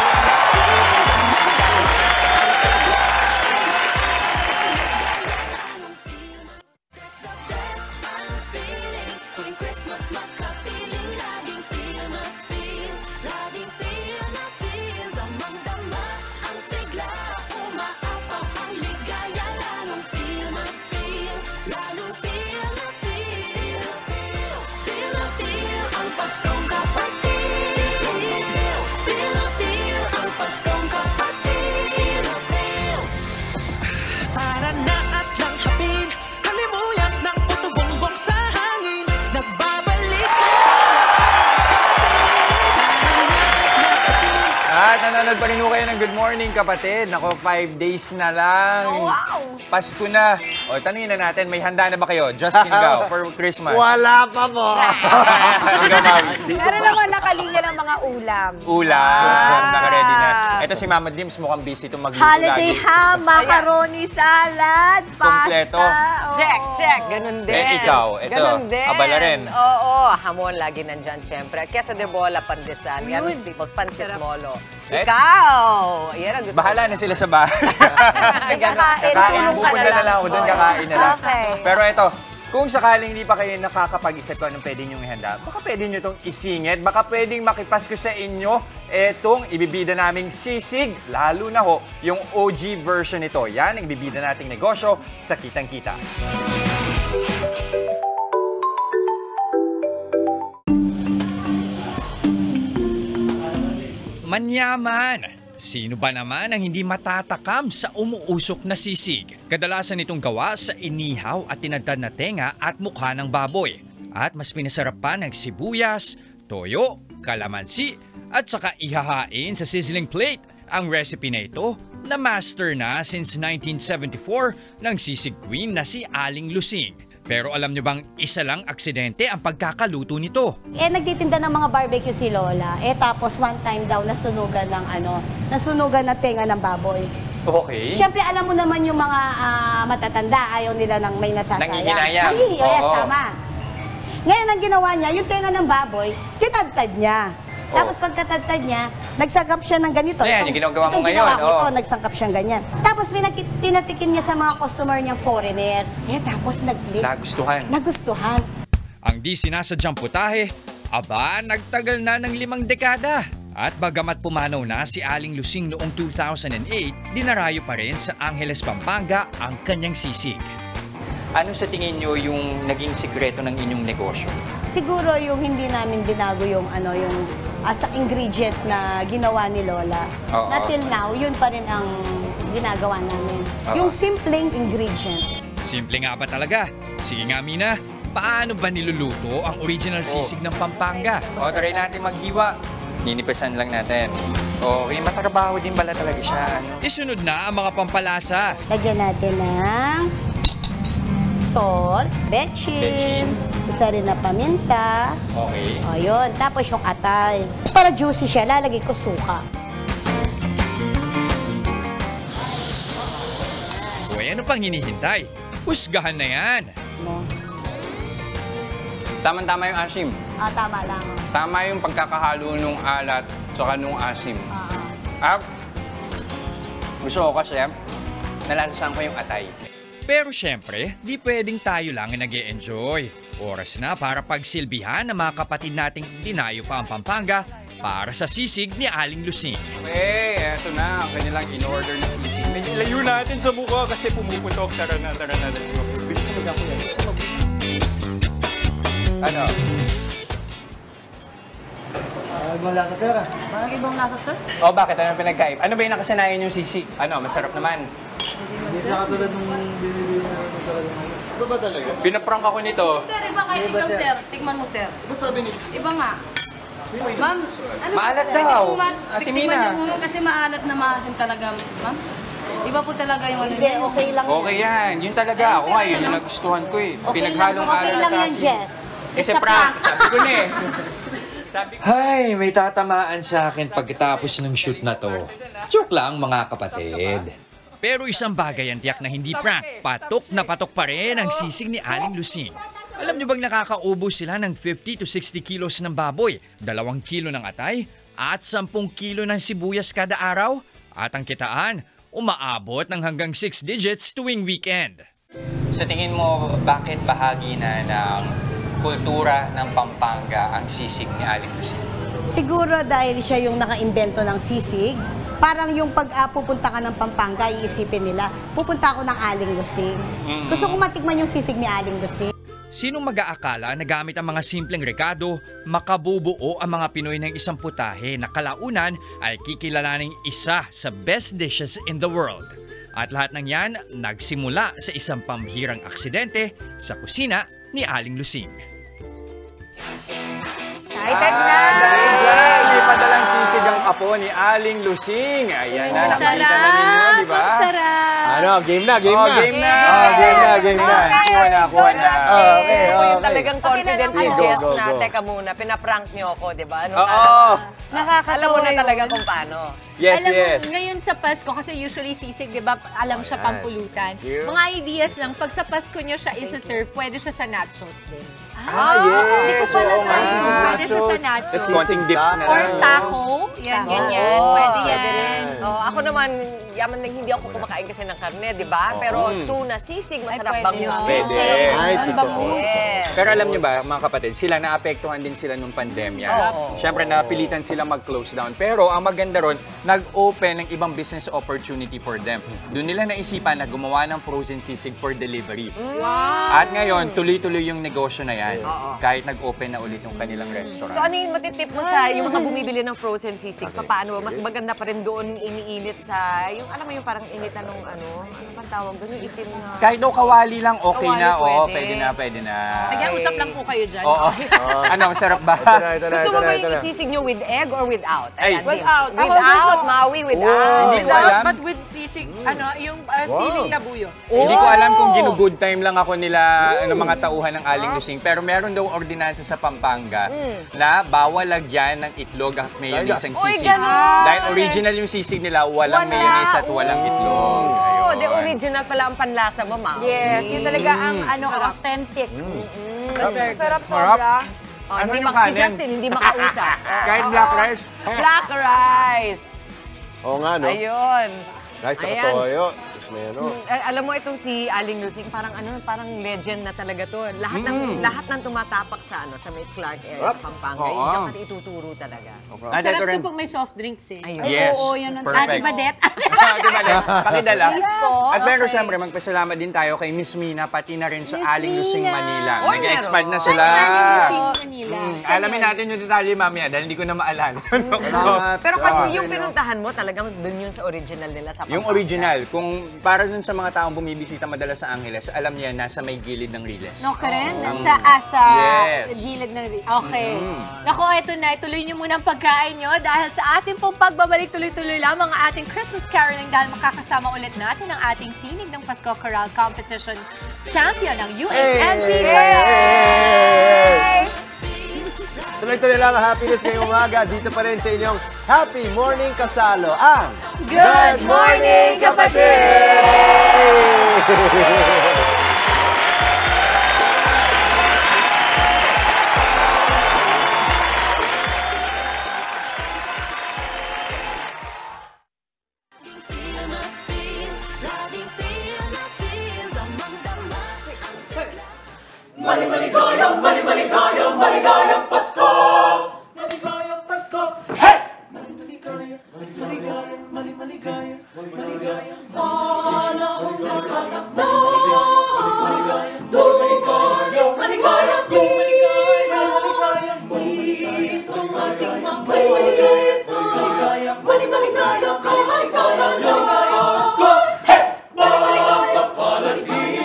Nanonood pa rin kayo ng Good Morning, kapatid. Nako, 5 days na lang. Oh, wow! Pasko na. O, tanungin na natin, may handa na ba kayo? Justin Gao, for Christmas? Wala pa po. Meron naman nakalinya ng mga ulam. Ulam. Naka-ready na. Ito si Mama Dims, mukhang busy itong magluto Holiday lagi. ham, macaroni salad, Kompleto. pasta. Check. Ganun din. Ikaw, ito. Ganun din. Abala rin. Oo, hamon lagi nandyan, syempre. Queso de bola, pandesal. Yan ang staples, pansit molo. Ikaw! Yan ang gusto Bahala na sila sa bahay. Kakain. Pupunta na lang ako doon, kakain na lang. Okay. Pero ito, kung sakaling hindi pa kayo nakakapag-isip kung anong pwede niyong ihanda, baka pwede niyo itong isingit, baka pwedeng makipasko sa inyo itong ibibida naming sisig, lalo na ho, yung OG version nito. Yan ang ibibida nating negosyo sa Kitang-Kita. Manyaman, Sino ba naman ang hindi matatakam sa umuusok na sisig? Kadalasan itong gawa sa inihaw at tinadtad na tenga at mukha ng baboy. At mas pinasarap pa ng sibuyas, toyo, kalamansi at saka ihahain sa sizzling plate. Ang recipe na ito na master na since 1974 ng sisig queen na si Aling Lusing. Pero alam nyo bang isa lang aksidente ang pagkakaluto nito? Nagtitinda ng mga barbecue si Lola. Tapos one time daw nasunugan ng nasunugan na tenga ng baboy. Okay. Siyempre alam mo naman yung mga matatanda, ayaw nila ng may nasasayang. Nangihinayang. Yes, tama. Ngayon ang ginawa niya, yung tenga ng baboy, tinadtad niya. Tapos pagkatadtad niya, nagsagap siya ng ganito. Ayan, yung ginagawa mo ngayon. Nagsangkap siyang ganyan. Tapos tinatikim niya sa mga customer niyang foreigner. Tapos nag-click. Nagustuhan. Ang di sinasadyang putahe, nagtagal na ng 5 dekada. At bagamat pumanaw na si Aling Lusing noong 2008, dinarayo pa rin sa Angeles, Pampanga ang kanyang sisig. Ano sa tingin nyo yung naging sikreto ng inyong negosyo? Siguro yung hindi namin binago yung sa ingredient na ginawa ni Lola. Na till now, yun pa rin ang ginagawa namin. Yung simpleng ingredient. Simple nga ba talaga? Sige nga, Mina, paano ba niluluto ang original sisig ng Pampanga? Try natin maghiwa. Ninipisan lang natin. Okay, matrabaho din pala talaga siya. Isunod na ang mga pampalasa. Lagyan natin ng salt, bechin, isa rin na paminta. Okay. Yun. Tapos yung atay. Para juicy siya, lalagay ko suka. Ano pang hinihintay? Husgahan na yan. Tama-tama yung asim. Tama lang. Tama yung pagkakahalo nung alat tsaka nung asim. Gusto ko kasi, nalalasan ko yung atay. Pero syempre, di pwedeng tayo lang nag-e-enjoy. Oras na para pagsilbihan ng mga kapatid nating dinayo pa ang Pampanga para sa sisig ni Aling Lusing. Eto na, ang kanilang in-order na sisig. Layo natin sa mukha kasi pumuputok. Tara na, let's go. Bilisan mo na po yan. Ano? Ibang lasa, sir. Parang ibang lasa, sir? Bakit? Ano pinagkaib? Ano ba yung nakasanayan yung sisig? Masarap naman. Hindi siya katulad nung binili na talaga ngayon. Iba ba talaga? Pinaprank ako nito. Sir, iba kahit ikaw, sir. Tikman mo, sir. Ba't sabi niyo? Iba nga. Ma'am, maalat daw. Ate Mina. Kasi maalat na maasim talaga, ma'am. Iba po talaga yung Hindi, okay lang. Okay yan. Yun talaga. Ako nga, yun yung nagustuhan ko eh. Pinaghalong alat okay lang yan, Jess. Kasi prank. Sabi ko na eh. Hay, may tatamaan sa akin pagkatapos ng shoot na to. Joke lang mga kapatid. Pero isang bagay ang tiyak na hindi prank. Patok na patok pa rin ang sisig ni Aling Lusing. Alam niyo bang nakakaubos sila ng 50 to 60 kilos ng baboy, 2 kilo ng atay, at 10 kilo ng sibuyas kada araw? At ang kitaan, umaabot ng hanggang 6 digits tuwing weekend. Sa tingin mo, bakit bahagi na ng kultura ng Pampanga ang sisig ni Aling Lusing? Siguro dahil siya yung naka-imbento ng sisig. Parang yung pupunta ka ng Pampanga, iisipin nila, pupunta ako ng Aling Lusing. Gusto ko matikman yung sisig ni Aling Lusing. Sinong mag-aakala na gamit ang mga simpleng rekado, makabubuo ang mga Pinoy ng isang putahe na kalaunan ay kikilalaning isa sa best dishes in the world. At lahat ng yan nagsimula sa isang pambihirang aksidente sa kusina ni Aling Lusing. Excited na! Dahil dyan, may padalang sisig ang apo ni Aling Lusing. Ayan na, nakikita na ninyo, di ba? Game na, game na. Game na. Game na. Kuha na. Okay. Yung talagang confident ni Jess na, teka muna, pinaprank niyo ako, di ba? Alam mo na talaga kung paano. Yes, alam yes. Mo, ngayon sa Pasko, kasi usually sisig, di ba, alam siya pampulutan. Mga ideas lang, pag sa Pasko niyo siya isa-serve, pwede siya sa nachos din. Yes. Hindi ko pala pwede siya sa nachos. Tapos konting dips na Or taco. Yan, ganyan. Pwede yan. Ako naman, yaman na hindi ako kumakain kasi ng karne, di ba? Pero tuna sisig, masarap pwede bangus. Pwede. Ay, totoo. Pero alam niyo ba, mga kapatid, sila naapektuhan din sila nung pandemya. Siyempre, napilitan sila mag-close down. Pero ang maganda ron, nag-open ng ibang business opportunity for them. Doon nila naisipan na gumawa ng frozen sisig for delivery. At ngayon, tuloy-tuloy yung negosyo na yan. Kahit nag-open na ulit yung kanilang restaurant. So ano yung matitip mo sa yung mga bumibili ng frozen sisig? Paano ba? Mas maganda pa rin doon iniinit sa, yung alam mo yung parang init anong ano bang tawag doon? Yung itim na... Kahit daw kawali lang, okay Kawali, na. Oo, pwede. pwede na. Nag-iusap lang po kayo dyan. Oo. Ano, masarap ba? Gusto mo ba yung isisig nyo with egg or without? Ay, Ayan, without. Without, Maui, without. Hindi ko alam. But with sisig, yung siling na buyo. Hindi ko alam kung ginu-good time lang ako nila ng mga tauhan ng Aling Lusing. Pero meron daw ordinansa sa Pampanga na bawal lagyan ng itlog at mayonnaise ang sisig. Dahil original yung sisig nila, walang mayonnaise at walang itlog. The original pala ang panlasa mo, Maui. Yes, yun talaga ang authentic. Sarap Sarap. sobra. Ano Hindi yung si kanin? Justin, hindi makausap. Kahit black rice? Black rice. Oo nga, no? Ayun. Rice at Ayan. toyo. Tapos may ano. Alam mo itong si Aling Lusing, parang legend na talaga to. Lahat ng tumatapak sa may Clark area sa Pampanga, yung diyan ka ituturo talaga. Sarap to pag may soft drinks eh. Yes, Oo, yun ang perfect. Ate Badet. Pakidala. Please po. At pero siyempre, magpasalamat din tayo kay Miss Mina, pati na rin sa Aling Lusing Manila. Oy, Nag-expand na sila. Alamin natin yung detalye mamaya dahil hindi ko na maalala. Pero yung pinuntahan mo, talagang dun yun sa original nila sa Pampanga. Yung original, kung para dun sa mga taong bumibisita madalas sa Angeles, alam niya nasa may gilid ng Riles. No, karen? Yes. Gilid ng Okay. Naku, eto na. Ituloy niyo muna ang pagkain niyo dahil sa ating pong pagbabalik tuloy-tuloy lang ang ating Christmas caroling dahil makakasama ulit natin ang ating Tinig ng Pasko Chorale Competition champion ng UANP. Tuloy-tuloy lang ang happiness ngayong umaga. Dito pa rin sa inyong Happy Morning Kasalo, ang Good Morning, Kapatid! Maligayang, maligayang, maligayang Pasko! Maligayang Pasko! Hey! Maligayang, maligayang, maligayang, maligayang. Panahon na katakbo! Maligayang, maligayang, maligayang, maligayang, itong ating magbuhay. Maligayang, maligayang, sa kahasagan ng Pasko! Hey! Maligayang, maligayang,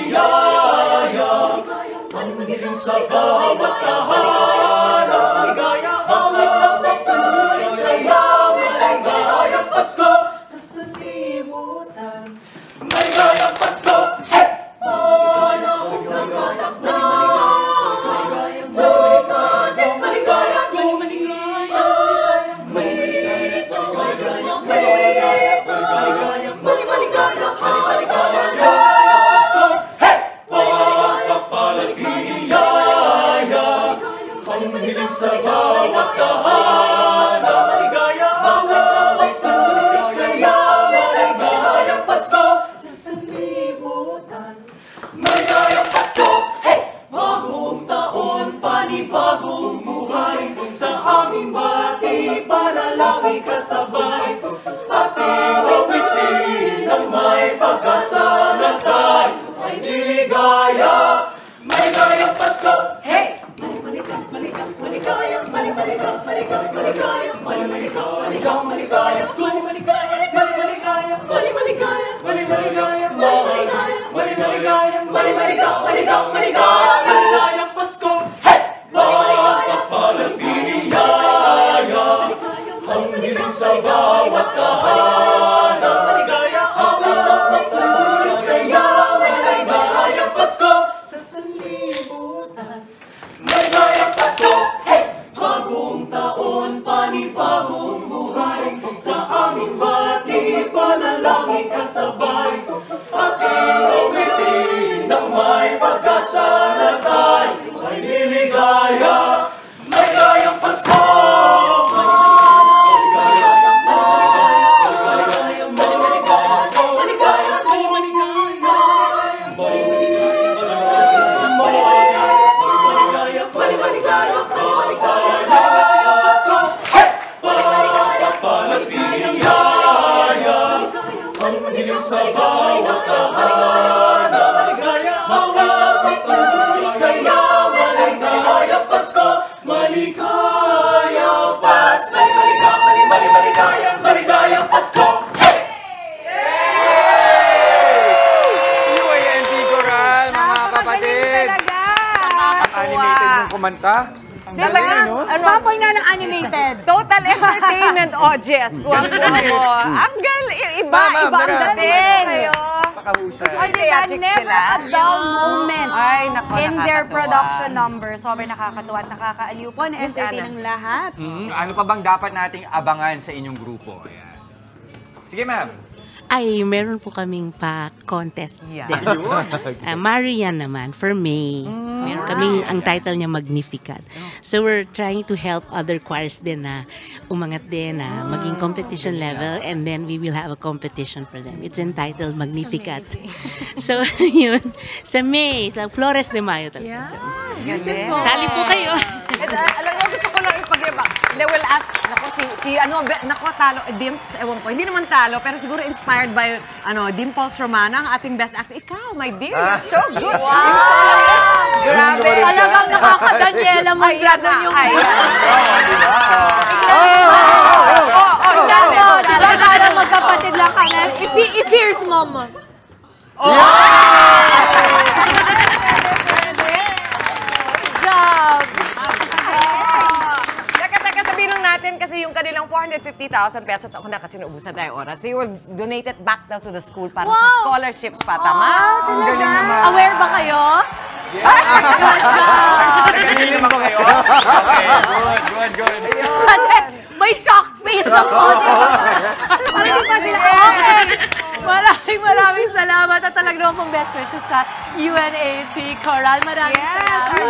magiging sa bawat tahanan. Maligaya, awit ng pagtuloy saya. Maligayang Pasko sa sanlibutan. Maligayang Pasko, hey! Panahon na katakbo. Maligayang, maligayang, maligayang, maligayang, maligayang, maligayang, maligayang, maligayang, maligayang, Pasko, hey! Paligaya, ang hiling sa bawat tahanan. Maligaya, awit ng pagtuloy saya. Maligayang Pasko sa sanlibutan. Maligayang Pasko, hey! Bagong taon, panibagong buhay. Sa aming bati, panalangin kasabay. Ating awitin ng may pag-asa na tayo ay niligaya. Maligayang Pasko, hey! Maligayang, maligayang, maligayang, maligayang, maligayang, maligayang, maligayang, maligayang, Pasko, maligayang, maligayang, maligayang, maligayang, maligayang, maligayang, maligayang, maligayang, Pasko, hey! Maligayang, ang hiling sa bawat tahanan. Maligayang, awit ng pagtuloy saya. Maligayang Pasko sa sanlibutan. Maligayang Pasko, hey! Bagong taon, panibagong buhay. Sa aming bati, panalangin kasabay. Ating awitin ng may pag-asa na tayo ay niligaya. Maligayang Pasko! Maligayang, maligayang, maligayang, maligayang, Tumingin sa bawat tahanan. Mga patuloy saya, maligayang Pasko, maligayang Pasko, maligayang Pasko. UANT Coral, mga kapatid. Animated yung kumanta. Diba? Sample nga ng animated. Total entertainment, Jess. Kuha-kuha mo. Ang iba ang dating. Pakahusay. Never a dull moment in their nakakatuwa. production number. Sobrang nakakatuwa at nakakaaliw po. Na-entertain ang lahat. Ano pa bang dapat nating abangan sa inyong grupo? Ayan. Sige, ma'am. Ay, meron po kaming pa-contest din. Ayun. Marian naman, for May. Meron kaming, ang title niya Magnificat. So we're trying to help other choirs din na umangat din na maging competition level, and then we will have a competition for them. It's entitled Magnificat. So, yun. Sa May, Flores de Mayo talaga. So, sali po kayo. Alam mo, gusto ko lang ipag-ibang. They will ask, talo, Dimps, ewan ko, hindi naman talo, pero siguro inspired by, Dimples Romana, ang ating best actor. Ikaw, my dear, you're so good. Wow! Grabe. Talagang nakaka-Daniela mo doon yung diba parang magkapatid lang kami? I-fierce mom. Job! Teka, sabihin lang natin kasi yung kanilang 450,000 pesos, ako na kasi naubusan tayo oras, they will donate it back daw to the school para sa scholarships pa, tama? Ang galing naman. Aware ba kayo? Nagkanili naman kayo? Okay, good. Kasi may shocked face ako. Hindi pa sila. Okay. Maraming salamat at talagang naman pong best wishes sa UNAP Coral. Maraming salamat.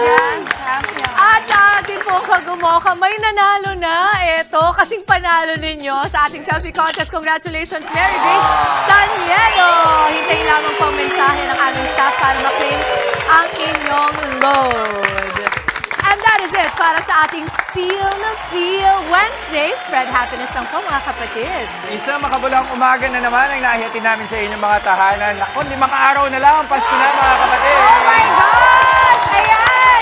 At sa ating pong kagumoka, may nanalo na. Ito, kasing panalo ninyo sa ating selfie contest. Congratulations, Mary Grace Danielo. Hintayin lamang pong mensahe ng aming staff para ma-claim ang inyong load. And that is it para sa ating Feel na Feel Wednesday. Spread happiness lang po, mga kapatid. Isang makabulang umaga na naman ang nahihatid namin sa inyong mga tahanan. Ako, 5 araw na lang, Pasko na, mga kapatid. Oh my God!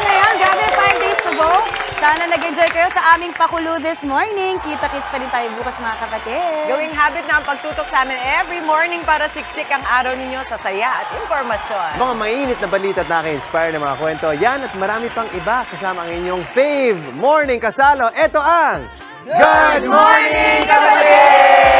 Ayan, grabe, 5 days to go. Sana nag-enjoy kayo sa aming pakulo this morning. Kita-kits pa rin tayo bukas, mga kapatid. Gawing habit na ang pagtutok sa amin every morning para siksik ang araw ninyo sa saya at impormasyon. Mga mainit na balita at naka-inspire na mga kwento. Yan at marami pang iba kasama ang inyong fave morning kasalo. Ito ang Good Morning, Kapatid!